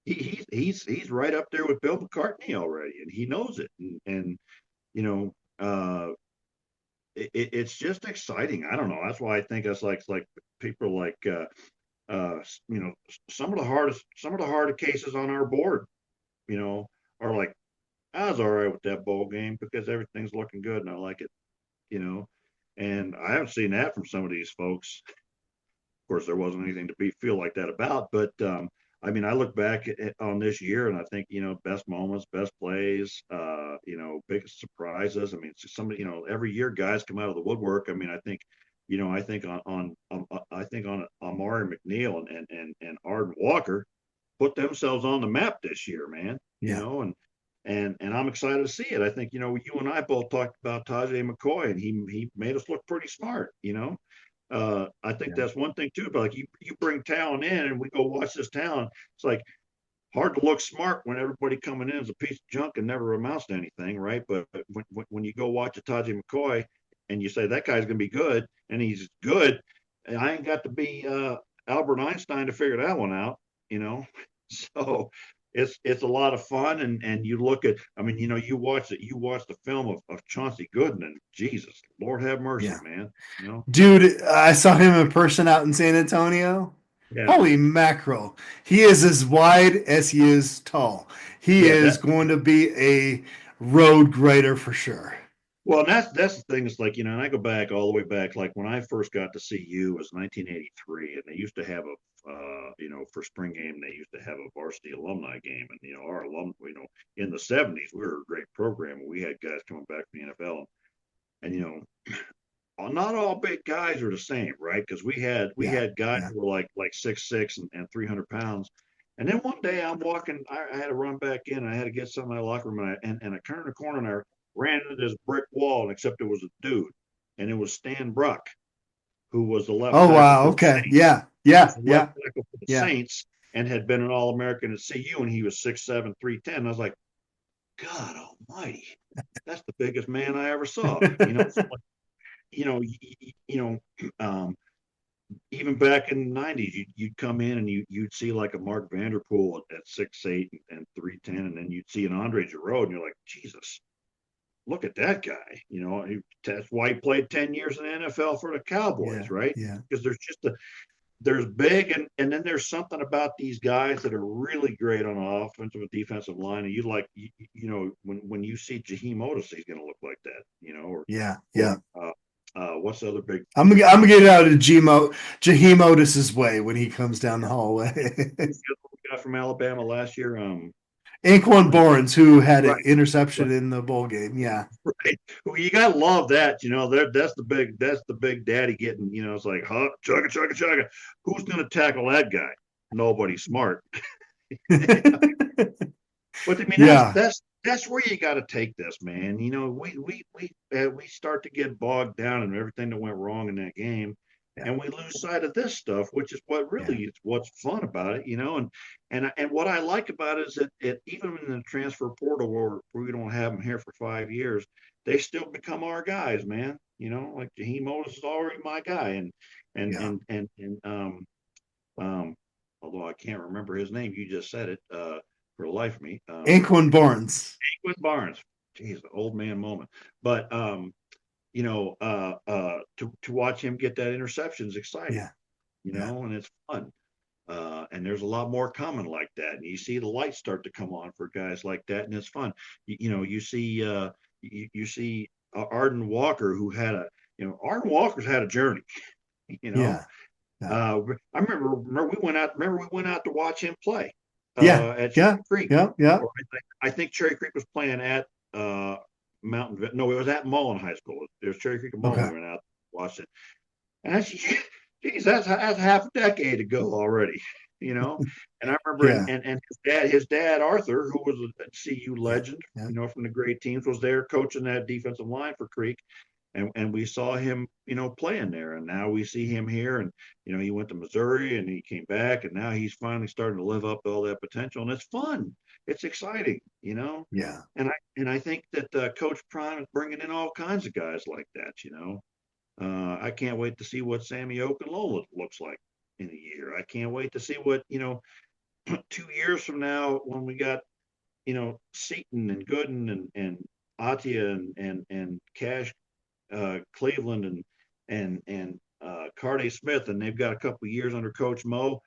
he's right up there with Bill McCartney already, and he knows it. And you know, it's just exciting. I don't know. That's why I think it's like people like uh, you know, some of the hardest cases on our board, you know, are like, I was all right with that bowl game because everything's looking good and I like it, you know. And I haven't seen that from some of these folks. Of course, there wasn't anything to feel like that about, but I mean, I look back on this year and I think, best moments, best plays, biggest surprises. I mean, somebody, every year guys come out of the woodwork. I mean, I think I think on Amari McNeil and Arden Walker put themselves on the map this year, man. Yeah. And I'm excited to see it. I think you and I both talked about Tajay McCoy, and he made us look pretty smart. I think Yeah. that's one thing too. But like you bring talent in, and we go watch this talent. It's like hard to look smart when everybody coming in is a piece of junk and never amounts to anything, right? But when you go watch a Tajay McCoy and you say that guy's going to be good, and he's good, I ain't got to be Albert Einstein to figure that one out, you know. So it's a lot of fun, and you look at, I mean, you watch the film of Chauncey Gooden, and Jesus, Lord have mercy, Yeah. man, you know. Dude, I saw him in person out in San Antonio. Yeah, Holy mackerel. He is as wide as he is tall. He yeah, is going to be a road grader for sure. well, and that's the thing. It's like, and I go back all the way back, like when I first got to see you was 1983, and they used to have for spring game, they used to have a varsity alumni game. And, our in the 70s, we were a great program. We had guys coming back from the NFL. And, not all big guys are the same, right? Because we Yeah. had guys Yeah. who were like 6'6" and 300 pounds. And then one day I'm walking, I had to run back in. I had to get something out of the locker room, and I turned the corner and I ran into this brick wall, except it was a dude, and it was Stan Bruck, who was the left Oh tackle wow. for the Okay. Saints, Yeah. was Yeah. the left Yeah. tackle for the Yeah. Saints, and had been an All American at CU, and he was 6'7", 310. I was like, God Almighty, that's the biggest man I ever saw. So like, you know, you, you know, even back in the 90s, you'd come in and you'd see like a Mark Vanderpool at 6'8" and 310, and then you'd see an Andre Giroux, and you're like, Jesus, look at that guy. That's why he played 10 years in the NFL for the Cowboys, Yeah. right? Yeah. Because there's big, and then there's something about these guys that are really great on the offensive and defensive line, and when you see Jaheim Otis, he's going to look like that, Yeah. or Yeah. what's the other big I'm gonna get out of Jaheim Otis's way when he comes down the hallway. guy from Alabama last year? Anquan Barnes, who had an Right, interception right, in the bowl game. Yeah. right. Well, you gotta love that. That's the big daddy getting. It's like, huh, chugga chugga chugga. Who's gonna tackle that guy? Nobody smart. But I mean, Yeah. that's where you got to take this, man. We start to get bogged down in everything that went wrong in that game, Yeah. and we lose sight of this stuff, which is what Yeah. really is what's fun about it, and what I like about it is that even in the transfer portal where we don't have them here for 5 years, they still become our guys, man. Like Jaheim Otis is already my guy, Yeah. and although I can't remember his name, you just said it. For the life of me. Anquan Barnes. With Barnes, geez, the old man moment. But to watch him get that interception is exciting, Yeah. Yeah. and it's fun. And there's a lot more coming like that. And you see the lights start to come on for guys like that, and it's fun. You see Arden Walker, who had Arden Walker's had a journey, you know, Yeah. Yeah. I remember we went out. Remember we went out to watch him play Yeah. at Yeah. Cherry Creek. Yeah. Yeah. Or I think Cherry Creek was playing at Mountain. No, it was at Mullen High School. It was Cherry Creek and Mullen. Okay. We went out to watch it. And that's, geez, that's half a decade ago already, you know. And I remember, Yeah. and his dad Arthur, who was a CU legend, Yeah. you know, from the great teams, was there coaching that defensive line for Creek, and we saw him, you know, playing there, and now we see him here, and you know, he went to Missouri and he came back, and now he's finally starting to live up to all that potential, and it's fun, it's exciting, you know. Yeah. And I think that Coach Prime is bringing in all kinds of guys like that, you know. I can't wait to see what Sammy Okunlola looks like in a year. I can't wait to see what, you know, 2 years from now when we got, you know, Seaton and Gooden and Atia and Cash Cleveland and Cardi Smith, and they've got a couple of years under Coach Mo.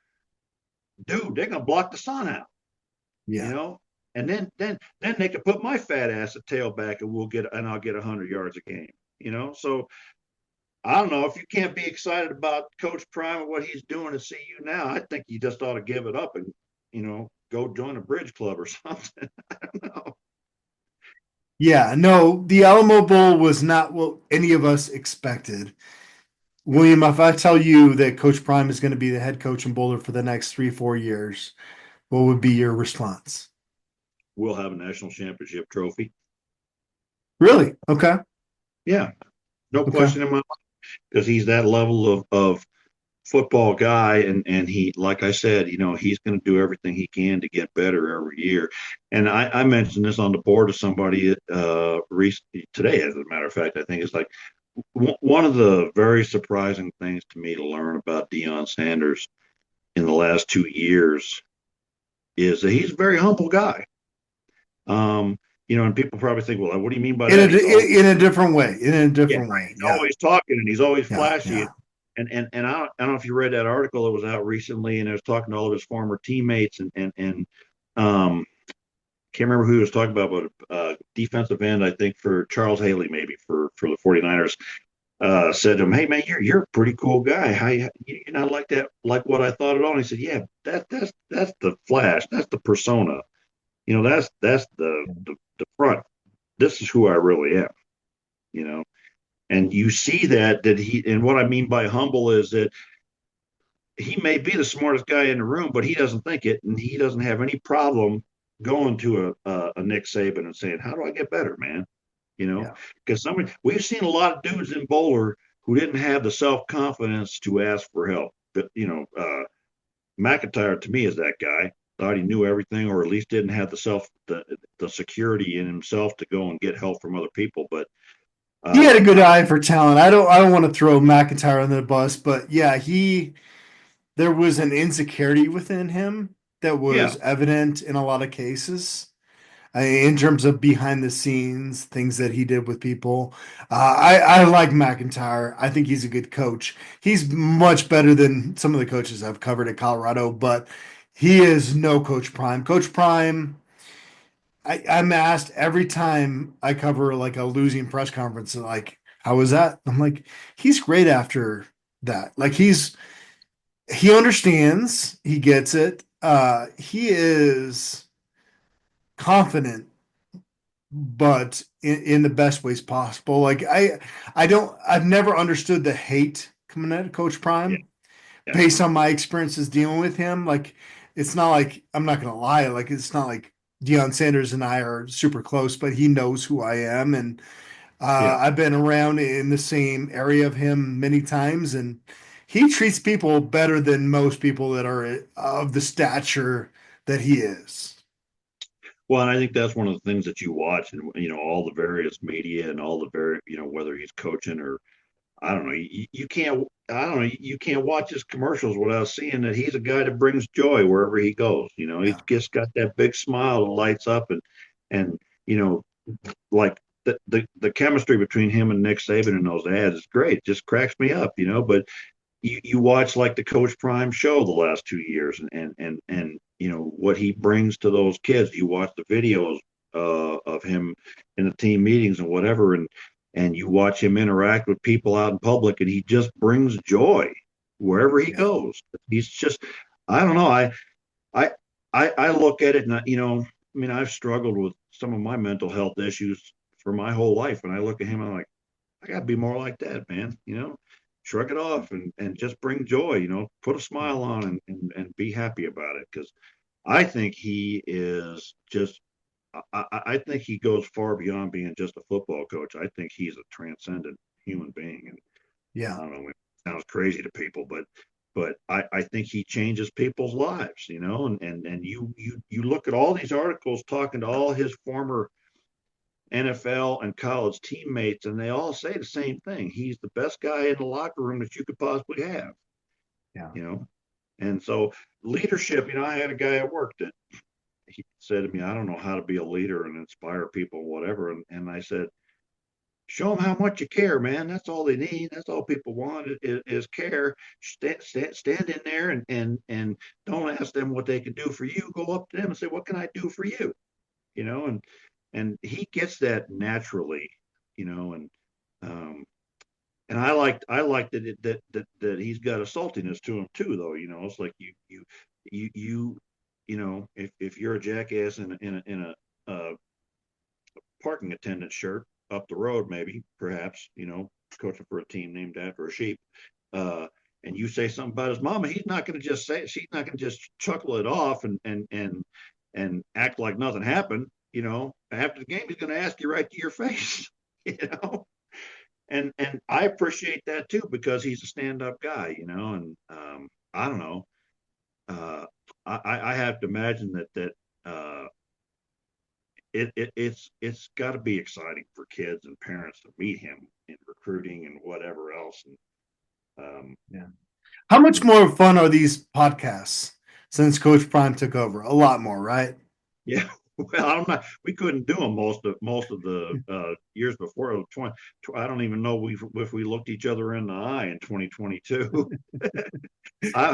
Dude, they're gonna block the sun out, you Yeah. know. And then they can put my fat ass at tailback, and I'll get 100 yards a game, you know. So I don't know if you can't be excited about Coach Prime and what he's doing at CU now. I think you just ought to give it up and, you know, go join a bridge club or something. I don't know. Yeah. No, the Alamo Bowl was not what any of us expected. William, if I tell you that Coach Prime is going to be the head coach in Boulder for the next 3-4 years, what would be your response? We'll have a national championship trophy. Really? Okay. Yeah, no Okay. question in my mind, because he's that level of football guy, and he, like I said, you know, he's going to do everything he can to get better every year. And I mentioned this on the board to somebody recently today, as a matter of fact. I think it's like one of the very surprising things to me to learn about Deion Sanders in the last 2 years is that he's a very humble guy. You know, and people probably think, well, what do you mean by In that? in a different way. In a different way. He's Yeah. always talking and he's always Yeah. flashy. Yeah. And I don't know if you read that article that was out recently, and it was talking to all of his former teammates, and can't remember who he was talking about, but defensive end, I think for Charles Haley, maybe for the 49ers, said to him, "Hey man, you're a pretty cool guy. How you're not like that, like what I thought at all?" And he said, "Yeah, that's the flash, that's the persona. You know, that's the front. This is who I really am. You know." And you see that he, and what I mean by humble is that he may be the smartest guy in the room, but he doesn't think it, and he doesn't have any problem going to a Nick Saban and saying, "How do I get better, man?" You know, because we've seen a lot of dudes in Bowler who didn't have the self confidence to ask for help. But you know, McIntyre to me is that guy. Thought he knew everything, or at least didn't have the security in himself to go and get help from other people. But He had a good eye for talent. I don't want to throw McIntyre under the bus, but yeah, there was an insecurity within him that was evident in a lot of cases. In terms of behind the scenes things that he did with people. I like McIntyre. I think he's a good coach. He's much better than some of the coaches I've covered at Colorado, but he is no Coach Prime. Coach Prime, I'm asked every time I cover like a losing press conference, like, how was that? I'm like, he's great after that. Like he understands, he gets it. He is confident, but in the best ways possible. Like I've never understood the hate coming at Coach Prime based on my experiences dealing with him. Like it's not like, I'm not gonna lie, like it's not like Deion Sanders and I are super close, but he knows who I am, and I've been around in the same area of him many times, and he treats people better than most people that are of the stature that he is. Well, and I think that's one of the things that you watch, and you know, all the various media and all the you know, whether he's coaching or I don't know, you can't, I don't know, you can't watch his commercials without seeing that he's a guy that brings joy wherever he goes. You know, he's just got that big smile that lights up, and you know, like the chemistry between him and Nick Saban in those ads is great. It just cracks me up, you know. But you watch like the Coach Prime show the last 2 years, and you know what he brings to those kids. You watch the videos of him in the team meetings and whatever, and you watch him interact with people out in public, and he just brings joy wherever he Yeah. goes. He's just, I don't know. I, I look at it and, I mean, I've struggled with some of my mental health issues for my whole life. And I look at him, I'm like, I got to be more like that, man. Shrug it off and just bring joy, put a smile on and be happy about it. Because I think he is just, I think he goes far beyond being just a football coach. I think he's a transcendent human being. And Yeah. I don't know, it sounds crazy to people, but I think he changes people's lives, and you look at all these articles talking to all his former NFL and college teammates, and they all say the same thing. He's the best guy in the locker room that you could possibly have. Yeah. And so leadership, I had a guy at work that he said to me, I don't know how to be a leader and inspire people, whatever. And I said, show them how much you care, man. That's all they need. That's all people want is care. Stand in there and don't ask them what they can do for you. Go up to them and say, what can I do for you? And he gets that naturally, and I liked that he's got a saltiness to him too, though. It's like if you're a jackass in a parking attendant shirt up the road, maybe, perhaps, coaching for a team named after a sheep, and you say something about his mama, he's not going to just say it. She's not going to just chuckle it off and act like nothing happened. After the game, he's going to ask you right to your face. And I appreciate that too, because he's a stand-up guy. And I don't know. I have to imagine that it's got to be exciting for kids and parents to meet him in recruiting and whatever else. And yeah. How much more fun are these podcasts since Coach Prime took over? A lot more, right? Yeah. Well, we couldn't do them most of the years before. I don't even know if we looked each other in the eye in 2022.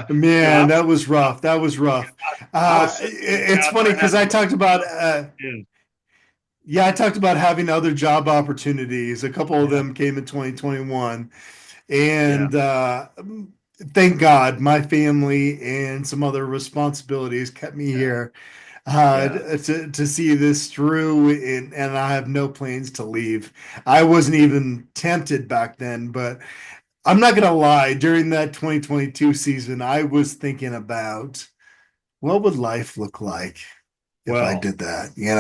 Man, that was rough. That was rough. It's funny because I talked about I talked about having other job opportunities. A couple of them came in 2021. And thank God my family and some other responsibilities kept me here to see this through. And I have no plans to leave. I wasn't even tempted back then, but I'm not going to lie. During that 2022 season, I was thinking about what would life look like if I did that, and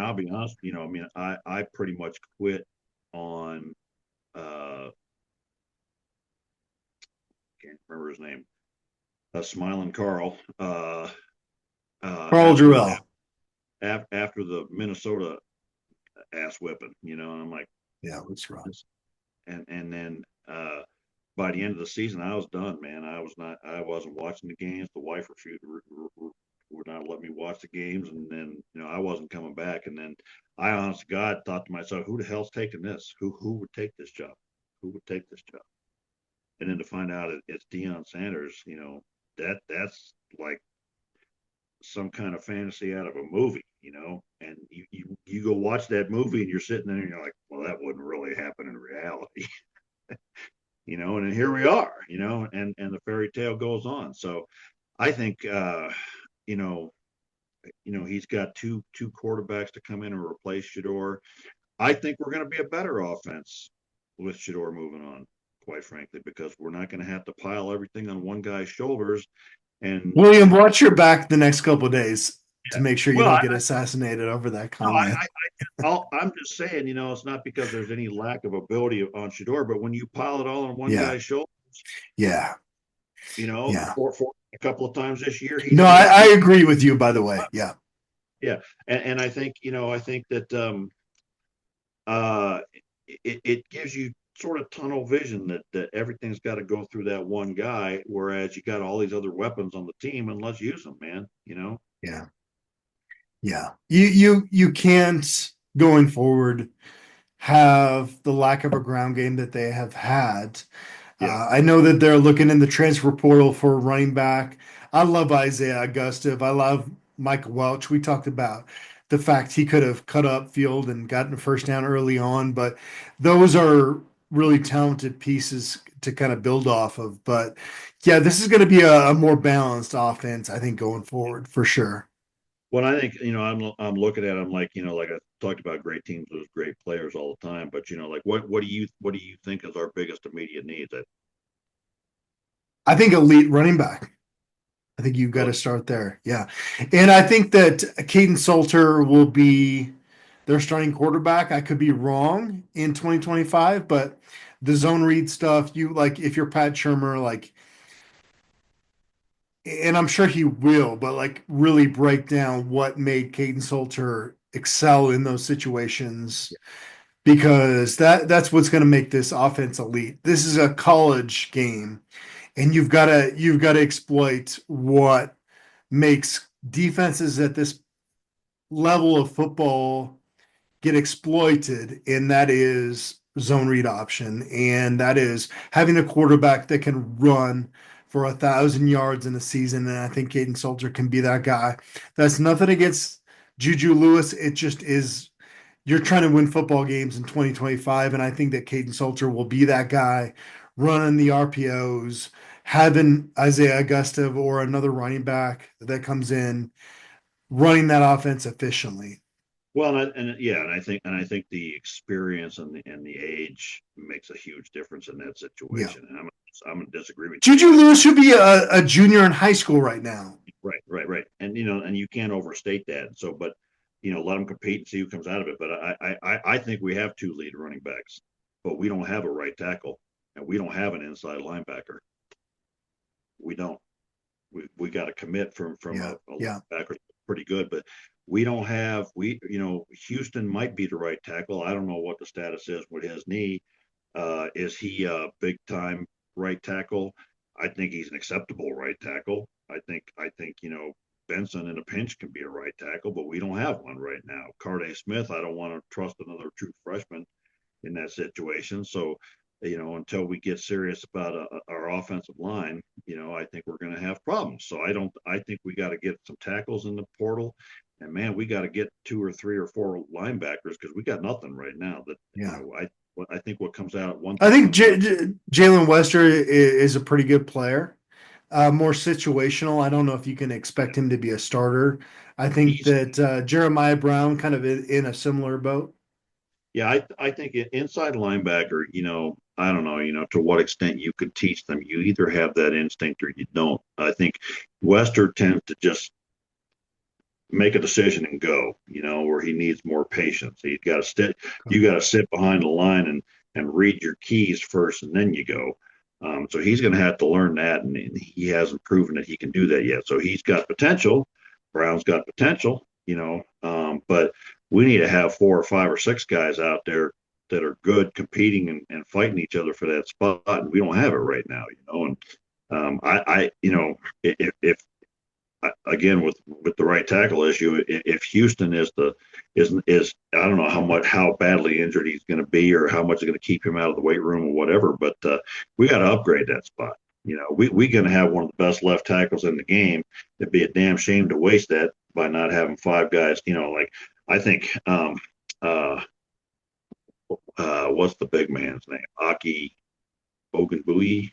I'll be honest, I mean, I pretty much quit on, can't remember his name, Smiling Carl, Carl Jarrell. After the Minnesota ass whipping, and I'm like, yeah, that's right. And then by the end of the season, I was done, man. I wasn't watching the games. The wife would not let me watch the games, and then I wasn't coming back. And then I, honest to God, thought to myself, who the hell's taking this? Who would take this job? Who would take this job? And then to find out it's Deion Sanders, that's like some kind of fantasy out of a movie, and you go watch that movie and you're sitting there and you're like, well, that wouldn't really happen in reality. And then here we are, and the fairy tale goes on. So I think he's got two quarterbacks to come in and replace Shador. I think we're going to be a better offense with Shador moving on, quite frankly, because we're not going to have to pile everything on one guy's shoulders. And William, watch your back the next couple of days to make sure you don't get assassinated over that comment. I'm just saying, it's not because there's any lack of ability on Shador, but when you pile it all on one guy's shoulders, for a couple of times this year. I agree with you, by the way. Yeah. Yeah. And I think, that it gives you sort of tunnel vision that everything's got to go through that one guy, whereas you got all these other weapons on the team, and let's use them, man. Yeah. Yeah. You can't, going forward, have the lack of a ground game that they have had. I know that they're looking in the transfer portal for a running back. I love Isaiah Augustive. I love Michael Welch. We talked about the fact he could have cut up field and gotten a first down early on, but those are really talented pieces to kind of build off of. But yeah, this is going to be a more balanced offense, I think, going forward for sure. Well, I think, I'm looking at them like, like I talked about great teams with great players all the time, but like what do you think is our biggest immediate needs? I think elite running back. I think you've got to Really? start there. Yeah. And I think that Caden Salter will be their starting quarterback. I could be wrong in 2025, but the zone read stuff, you like if you're Pat Shermer, like, and I'm sure he will, but like really break down what made Caden Salter excel in those situations because that's what's going to make this offense elite. This is a college game, and you've got to exploit what makes defenses at this level of football get exploited, and that is zone read option, and that is having a quarterback that can run for 1,000 yards in a season. And I think Caden Salter can be that guy. That's nothing against Juju Lewis. It just is you're trying to win football games in 2025, and I think that Caden Salter will be that guy running the RPOs, having Isaiah Augusta or another running back that comes in running that offense efficiently. Well, yeah, and I think the experience and the age makes a huge difference in that Yeah. situation. And I'm gonna disagree with you. Juju Lewis should be a junior in high school right now. Right. And and you can't overstate that. So, but let them compete and see who comes out of it. But I think we have two lead running backs, but we don't have a right tackle, and we don't have an inside linebacker. We don't. We got to commit from a linebacker pretty good, but we don't have Houston might be the right tackle. I don't know what the status is with his knee. Is he a big time right tackle? I think he's an acceptable right tackle. I think Benson in a pinch can be a right tackle, but we don't have one right now. Carday Smith, I don't want to trust another true freshman in that situation. So, until we get serious about our offensive line, I think we're going to have problems. So I think we got to get some tackles in the portal, and man, we got to get 2 or 3 or 4 linebackers because we got nothing right now. I think what comes out at one. I think Jalen Wester is a pretty good player. More situational. I don't know if you can expect him to be a starter. I think that Jeremiah Brown kind of in a similar boat. Yeah, I think inside linebacker, I don't know, to what extent you could teach them. You either have that instinct or you don't. I think Wester tends to just make a decision and go, where he needs more patience. You got to sit behind the line and read your keys first, and then you go. So he's going to have to learn that, and he hasn't proven that he can do that yet. So he's got potential. Brown's got potential, but we need to have 4 or 5 or 6 guys out there that are good competing and fighting each other for that spot. And we don't have it right now, and if again with the right tackle issue, if Houston is I don't know how badly injured he's going to be or how much is going to keep him out of the weight room or whatever, but we got to upgrade that spot. We're going to have one of the best left tackles in the game. It'd be a damn shame to waste that by not having 5 guys. Like I think what's the big man's name? Aki Ogunbui.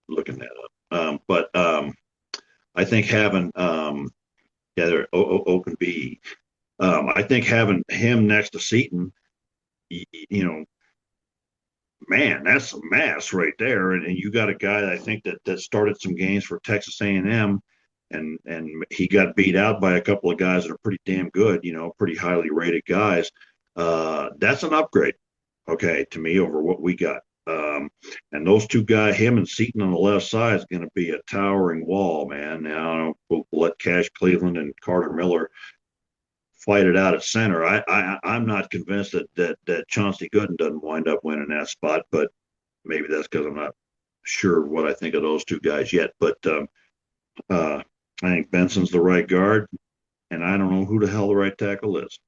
Looking that up. But I think having Ogunbui. I think having him next to Seaton, man, that's some mass right there. And you got a guy that I think that started some games for Texas A&M, and he got beat out by a couple of guys that are pretty damn good, pretty highly rated guys. That's an upgrade, okay, to me over what we got. And those 2 guys, him and Seaton on the left side, is going to be a towering wall, man. Now we'll let Cash Cleveland and Carter Miller fight it out at center. I'm not convinced that Chauncey Gooden doesn't wind up winning that spot, but maybe that's because I'm not sure what I think of those 2 guys yet. But I think Benson's the right guard, and I don't know who the hell the right tackle is.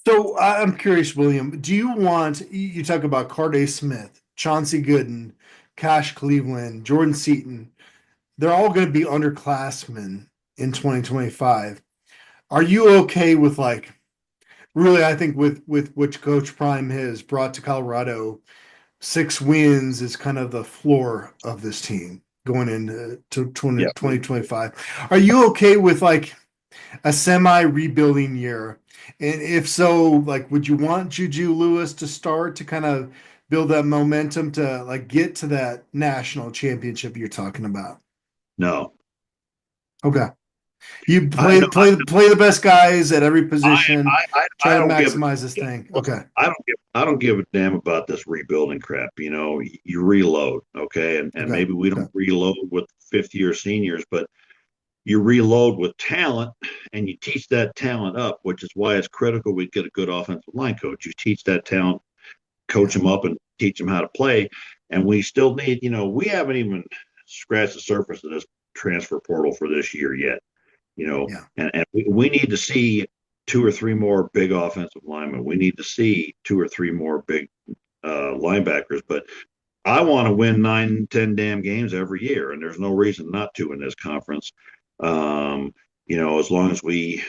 So I'm curious, William, do you talk about Carday Smith, Chauncey Gooden, Cash Cleveland, Jordan Seaton, they're all going to be underclassmen in 2025. Are you okay with like really, I think with which Coach Prime has brought to Colorado, 6 wins is kind of the floor of this team going into to Yeah. 2025. Are you okay with like a semi rebuilding year? And if so, like, would you want Juju Lewis to start to kind of build that momentum to like get to that national championship you're talking about? No. Okay. You I play no, play the best guys at every I position, try I to don't give maximize this yeah, thing. listen, Okay. I don't give a damn about this rebuilding crap. You reload, okay, and Okay. maybe we Okay. don't reload with fifth year seniors, but you reload with talent and you teach that talent up, which is why it's critical we get a good offensive line coach. You teach that talent, coach Yeah. them up, and teach them how to play. And we still need, we haven't even scratched the surface of this transfer portal for this year yet. Yeah. And we need to see two or three more big offensive linemen. We need to see two or three more big linebackers. But I want to win 9, 10 damn games every year, and there's no reason not to in this conference. As long as we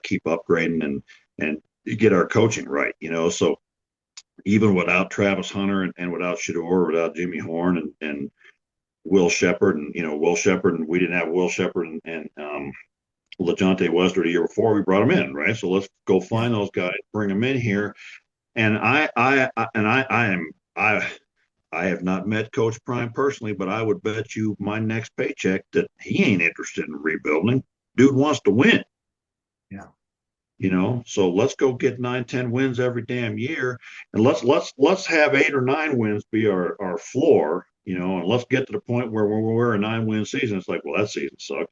keep upgrading and get our coaching right. So even without Travis Hunter and without Shador, without Jimmy Horn and Will Shepard, and Will Shepard, and we didn't have Will Shepard and LeJohntay Wester the year before we brought him in, right? So let's go find those guys, bring them in here. And I have not met Coach Prime personally, but I would bet you my next paycheck that he ain't interested in rebuilding. Dude wants to win. Yeah. So let's go get 9, 10 wins every damn year, and let's have 8 or 9 wins be our floor, and let's get to the point where when we're a 9-win season, it's like, well, that season sucked.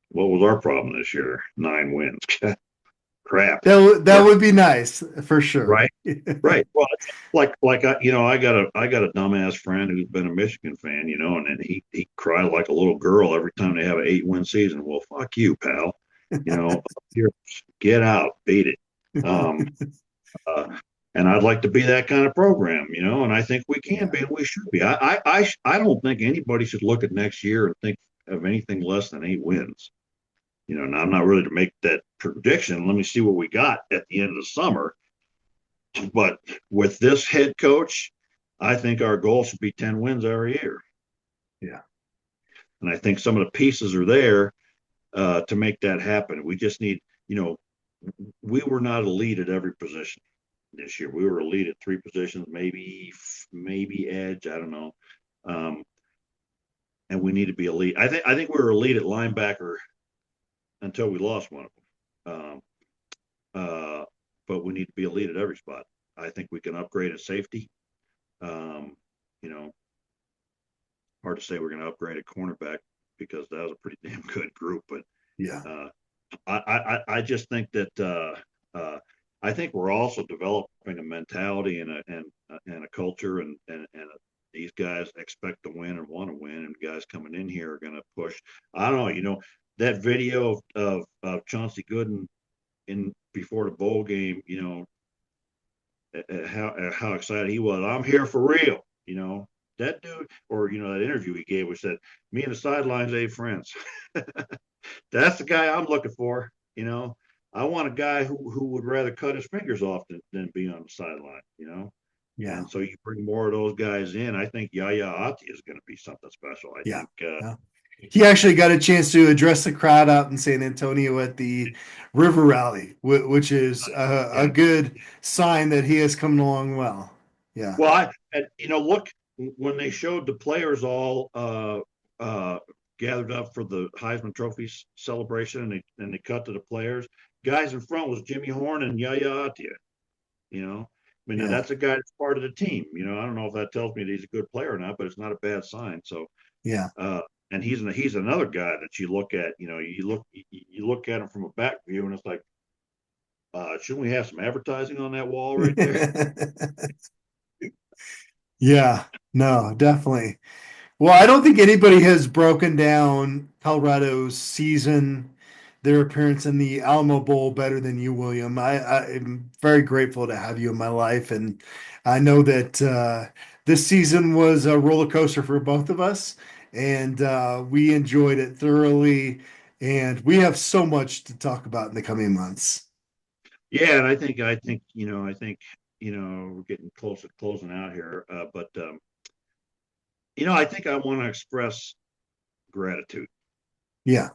What was our problem this year? 9 wins. Crap. That would be nice for sure. Right. Right. Well, I got a dumbass friend who's been a Michigan fan, and then he cried like a little girl every time they have an 8-win season. Well, fuck you, pal. Here, get out, beat it. And I'd like to be that kind of program, and I think we can be, and we should be. I don't think anybody should look at next year and think of anything less than 8 wins. Now I'm not ready to make that prediction. Let me see what we got at the end of the summer. But with this head coach, I think our goal should be 10 wins every year. Yeah. And I think some of the pieces are there to make that happen. We just need, we were not elite at every position this year. We were elite at 3 positions, maybe edge. I don't know. And we need to be elite. I think we were elite at linebacker until we lost one of them. But we need to be elite at every spot. I think we can upgrade at safety. Hard to say we're going to upgrade at cornerback because that was a pretty damn good group. But I just think that I think we're also developing a mentality and a culture, and these guys expect to win and want to win, and guys coming in here are going to push. I don't know, that video of Chauncey Gooden in before the bowl game, how excited he was. I'm here for real, that dude, or that interview he gave, which said, "Me and the sidelines ain't friends." That's the guy I'm looking for. I want a guy who would rather cut his fingers off than be on the sideline. Yeah. And so you bring more of those guys in. I think Yaya Ati is going to be something special. I think. He actually got a chance to address the crowd out in San Antonio at the River Rally, which is a good sign that he has come along well. Yeah. Well, look, when they showed the players all gathered up for the Heisman Trophy celebration, and they cut to the players, guys in front was Jimmy Horn and Yaya Atia. Now that's a guy that's part of the team. I don't know if that tells me that he's a good player or not, but it's not a bad sign. So yeah. And he's another guy that you look at. You look at him from a back view, and it's like, shouldn't we have some advertising on that wall right there? Yeah, no, definitely. Well, I don't think anybody has broken down Colorado's season, their appearance in the Alamo Bowl better than you, William. I am very grateful to have you in my life, and I know that this season was a roller coaster for both of us, and we enjoyed it thoroughly, and we have so much to talk about in the coming months. Yeah, and we're getting close to closing out here. But I think I want to express gratitude Yeah.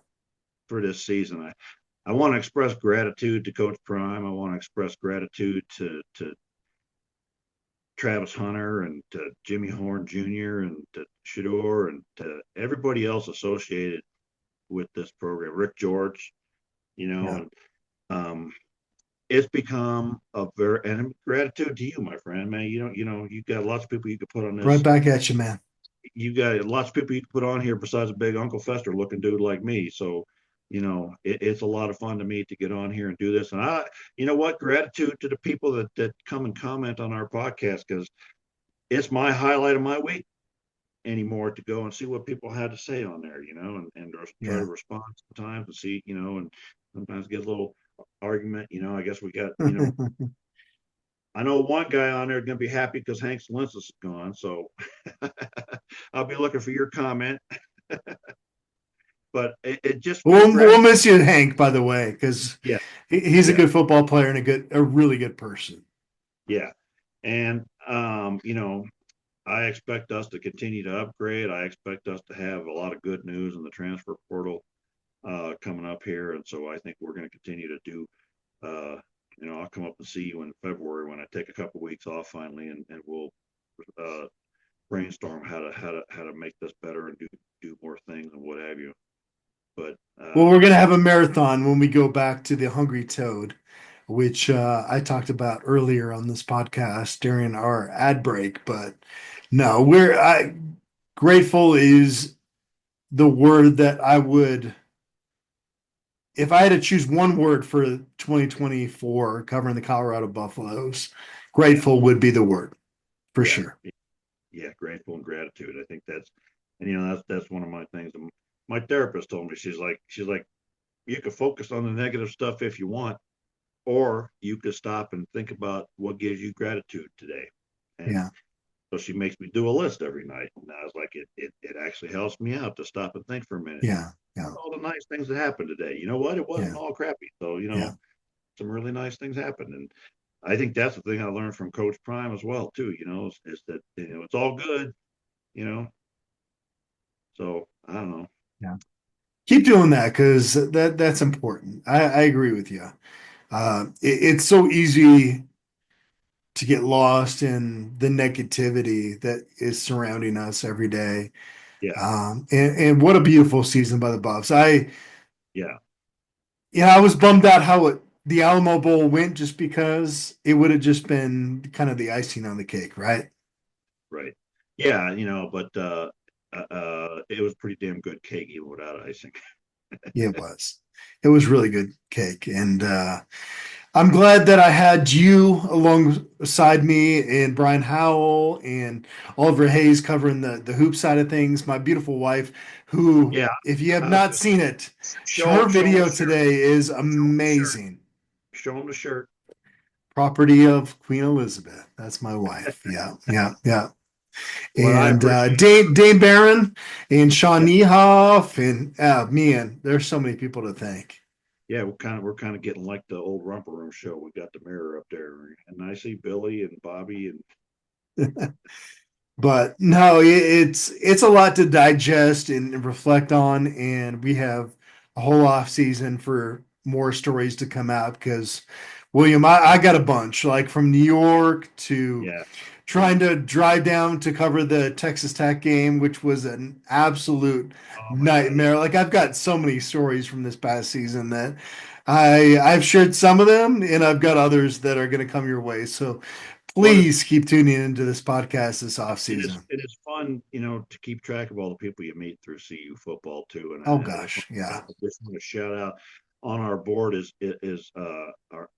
for this season. I want to express gratitude to Coach Prime. I want to express gratitude to Travis Hunter and to Jimmy Horn Jr. and to Shador and to everybody else associated with this program. Rick George, Yeah. and it's become a very and gratitude to you, my friend, man. You got lots of people you could put on Right this. back at you, man. You got lots of people you could put on here besides a big Uncle Fester looking dude like me. So, it's a lot of fun to me to get on here and do this. And you know what? Gratitude to the people that come and comment on our podcast, because it's my highlight of my week anymore to go and see what people had to say on there, and try Yeah. to respond sometimes and see, and sometimes get a little argument. I guess we got, I know one guy on there going to be happy because Hank Lensis is gone. So I'll be looking for your comment. But it just We'll miss you, Hank, by the way, because yeah, he's a yeah, good football player and a really good person. yeah. And, I expect us to continue to upgrade. I expect us to have a lot of good news in the transfer portal coming up here. And so I think we're going to continue to do, I'll come up and see you in February when I take a couple weeks off finally, and we'll brainstorm how to make this better and do more things and what have you. But Well, we're going to have a marathon when we go back to the Hungry Toad, which I talked about earlier on this podcast during our ad break. But no, grateful is the word that I would, if I had to choose one word for 2024 covering the Colorado Buffaloes, yeah, grateful would be the word for yeah, sure. yeah, grateful and gratitude. I think that's one of my things. My therapist told me, she's like, you can focus on the negative stuff if you want, or you could stop and think about what gives you gratitude today. And Yeah. so she makes me do a list every night. And I was like, it actually helps me out to stop and think for a minute. Yeah. Yeah. All the nice things that happened today. You know what? It wasn't Yeah. all crappy. So, Yeah. some really nice things happened. And I think that's the thing I learned from Coach Prime as well, too, is that, it's all good, you know. So I don't know. Yeah. Keep doing that because that's important. I agree with you. It's so easy to get lost in the negativity that is surrounding us every day. Yeah. And what a beautiful season by the Buffs. Yeah. I was bummed out how the Alamo Bowl went just because it would have just been kind of the icing on the cake, right? Right. Yeah. But it was pretty damn good cake even without icing. Yeah, it was. It was really good cake. And I'm glad that I had you alongside me and Brian Howell and Oliver Hayes covering the hoop side of things. My beautiful wife, who, Yeah. if you have I was not just seen it, her show 'em the video shirt. today is Show 'em the shirt. amazing. Show 'em the shirt. Property of Queen Elizabeth. That's my wife. Yeah, yeah, yeah. Well, I And appreciate it. Dave Barron and Sean Yeah. Niehoff and man, there's so many people to thank. Yeah, we're kind of getting like the old romper room show. We got the mirror up there, and I see Billy and Bobby, and But no, it's a lot to digest and reflect on, and we have a whole off season for more stories to come out because William, I got a bunch like from New York to yeah, yeah. trying to drive down to cover the Texas Tech game, which was an absolute Oh my God, yeah, nightmare. Like I've got so many stories from this past season that I've shared some of them, and I've got others that are going to come your way. So well, please keep tuning into this podcast this off it is season. it is fun, to keep track of all the people you meet through CU football too. And Oh I just gosh, yeah, want to shout out on our board is our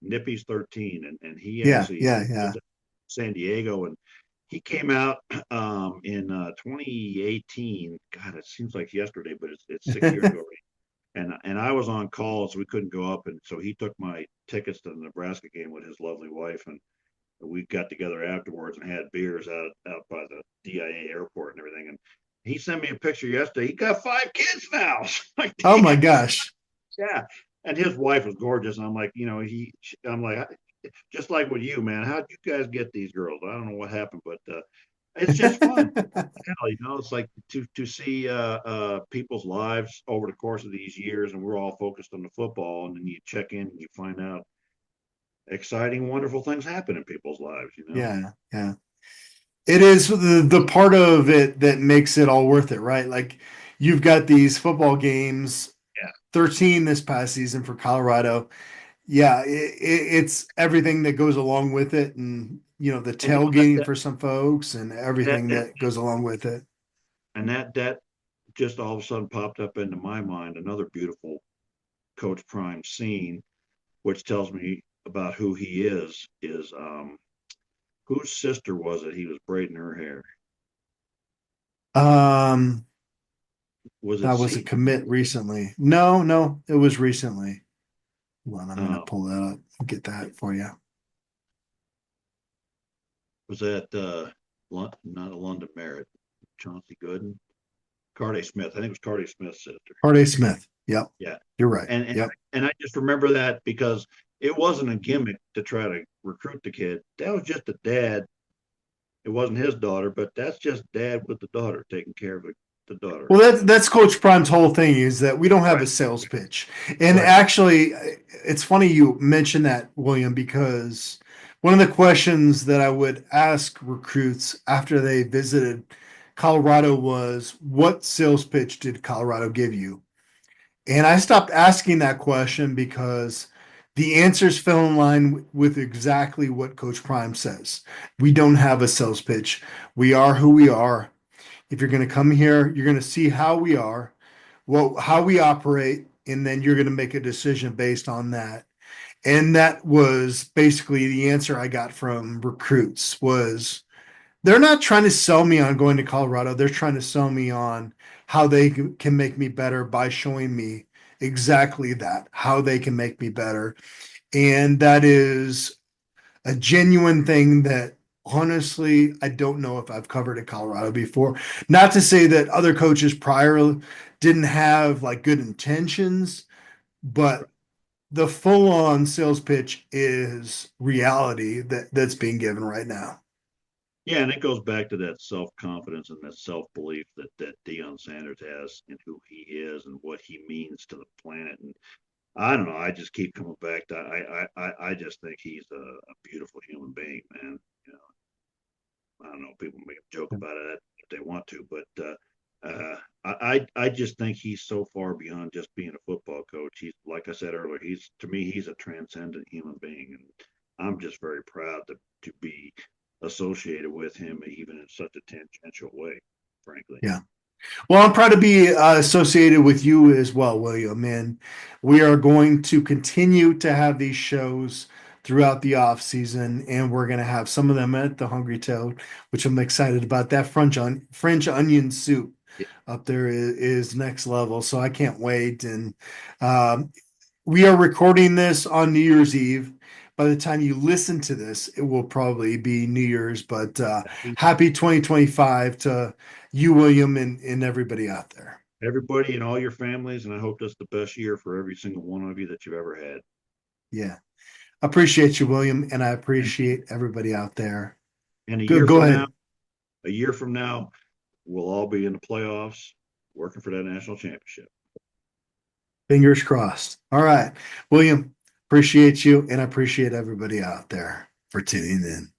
Nippy's 13, and he yeah, actually yeah, he yeah. lives in San Diego, and he came out in 2018. God, it seems like yesterday, but it's 6 years ago already. And I was on call, so we couldn't go up, and so he took my tickets to the Nebraska game with his lovely wife, and we got together afterwards and had beers out by the DIA airport and everything. And he sent me a picture yesterday. He got 5 kids now. Like, Oh my damn, gosh, yeah. and his wife was gorgeous. And I'm like, I'm like, just like with you, man. How'd you guys get these girls? I don't know what happened, but it's just fun. Hell, it's like to see people's lives over the course of these years, and we're all focused on the football, and then you check in and you find out exciting, wonderful things happen in people's lives. Yeah, yeah. It is the part of it that makes it all worth it, right? Like you've got these football games, Yeah. 13 this past season for Colorado. Yeah, it's everything that goes along with it, and the And tailgating for some folks, and that, everything that that goes along with it. and that just all of a sudden popped up into my mind another beautiful Coach Prime scene, which tells me about who he is whose sister was it? He was braiding her hair. Um, Was it that was a C? commit recently. No, it was recently. Hold on, I'm gonna Uh, pull that up and get that for you. was that not a London Merritt? Chauncey Gooden? Cardi Smith. I think it was Cardi Smith's sister. Harday Smith. Yep, Yeah. you're right. And and, Yep. and I just remember that because it wasn't a gimmick to try to recruit the kid. That was just a dad. It wasn't his daughter, but that's just dad with the daughter taking care of the daughter. Well, that's Coach Prime's whole thing is that we don't have Right. a sales pitch. And Right. actually, it's funny you mentioned that, William, because one of the questions that I would ask recruits after they visited Colorado was, what sales pitch did Colorado give you? And I stopped asking that question because the answers fell in line with exactly what Coach Prime says. We don't have a sales pitch. We are who we are. If you're going to come here, you're going to see how we are, how we operate, and then you're going to make a decision based on that. And that was basically the answer I got from recruits was they're not trying to sell me on going to Colorado. They're trying to sell me on how they can make me better by showing me exactly that, how they can make me better. And that is a genuine thing that honestly, I don't know if I've covered at Colorado before. Not to say that other coaches prior didn't have like good intentions, but the full on sales pitch is reality that's being given right now. Yeah, and it goes back to that self-confidence and that self-belief that Deion Sanders has in who he is and what he means to the planet. And I don't know, I just keep coming back to I just think he's a beautiful human being, man. I don't know, people make a joke about it if they want to, but I just think he's so far beyond just being a football coach. He's, like I said earlier, to me he's a transcendent human being, and I'm just very proud to be associated with him, even in such a tangential way, frankly. Yeah. Well, I'm proud to be associated with you as well, William. And we are going to continue to have these shows throughout the off season, and we're going to have some of them at the Hungry Toad, which I'm excited about. That French onion soup Yeah. up there is next level, so I can't wait. And um, we are recording this on New Year's Eve. By the time you listen to this, it will probably be New Year's, but happy 2025 to you, William, and everybody out there. Everybody and all your families, and I hope that's the best year for every single one of you that you've ever had. Yeah. Appreciate you, William, and I appreciate everybody out there. And Good. Go ahead. A year from now, we'll all be in the playoffs working for that national championship. Fingers crossed. All right. William, appreciate you, and I appreciate everybody out there for tuning in.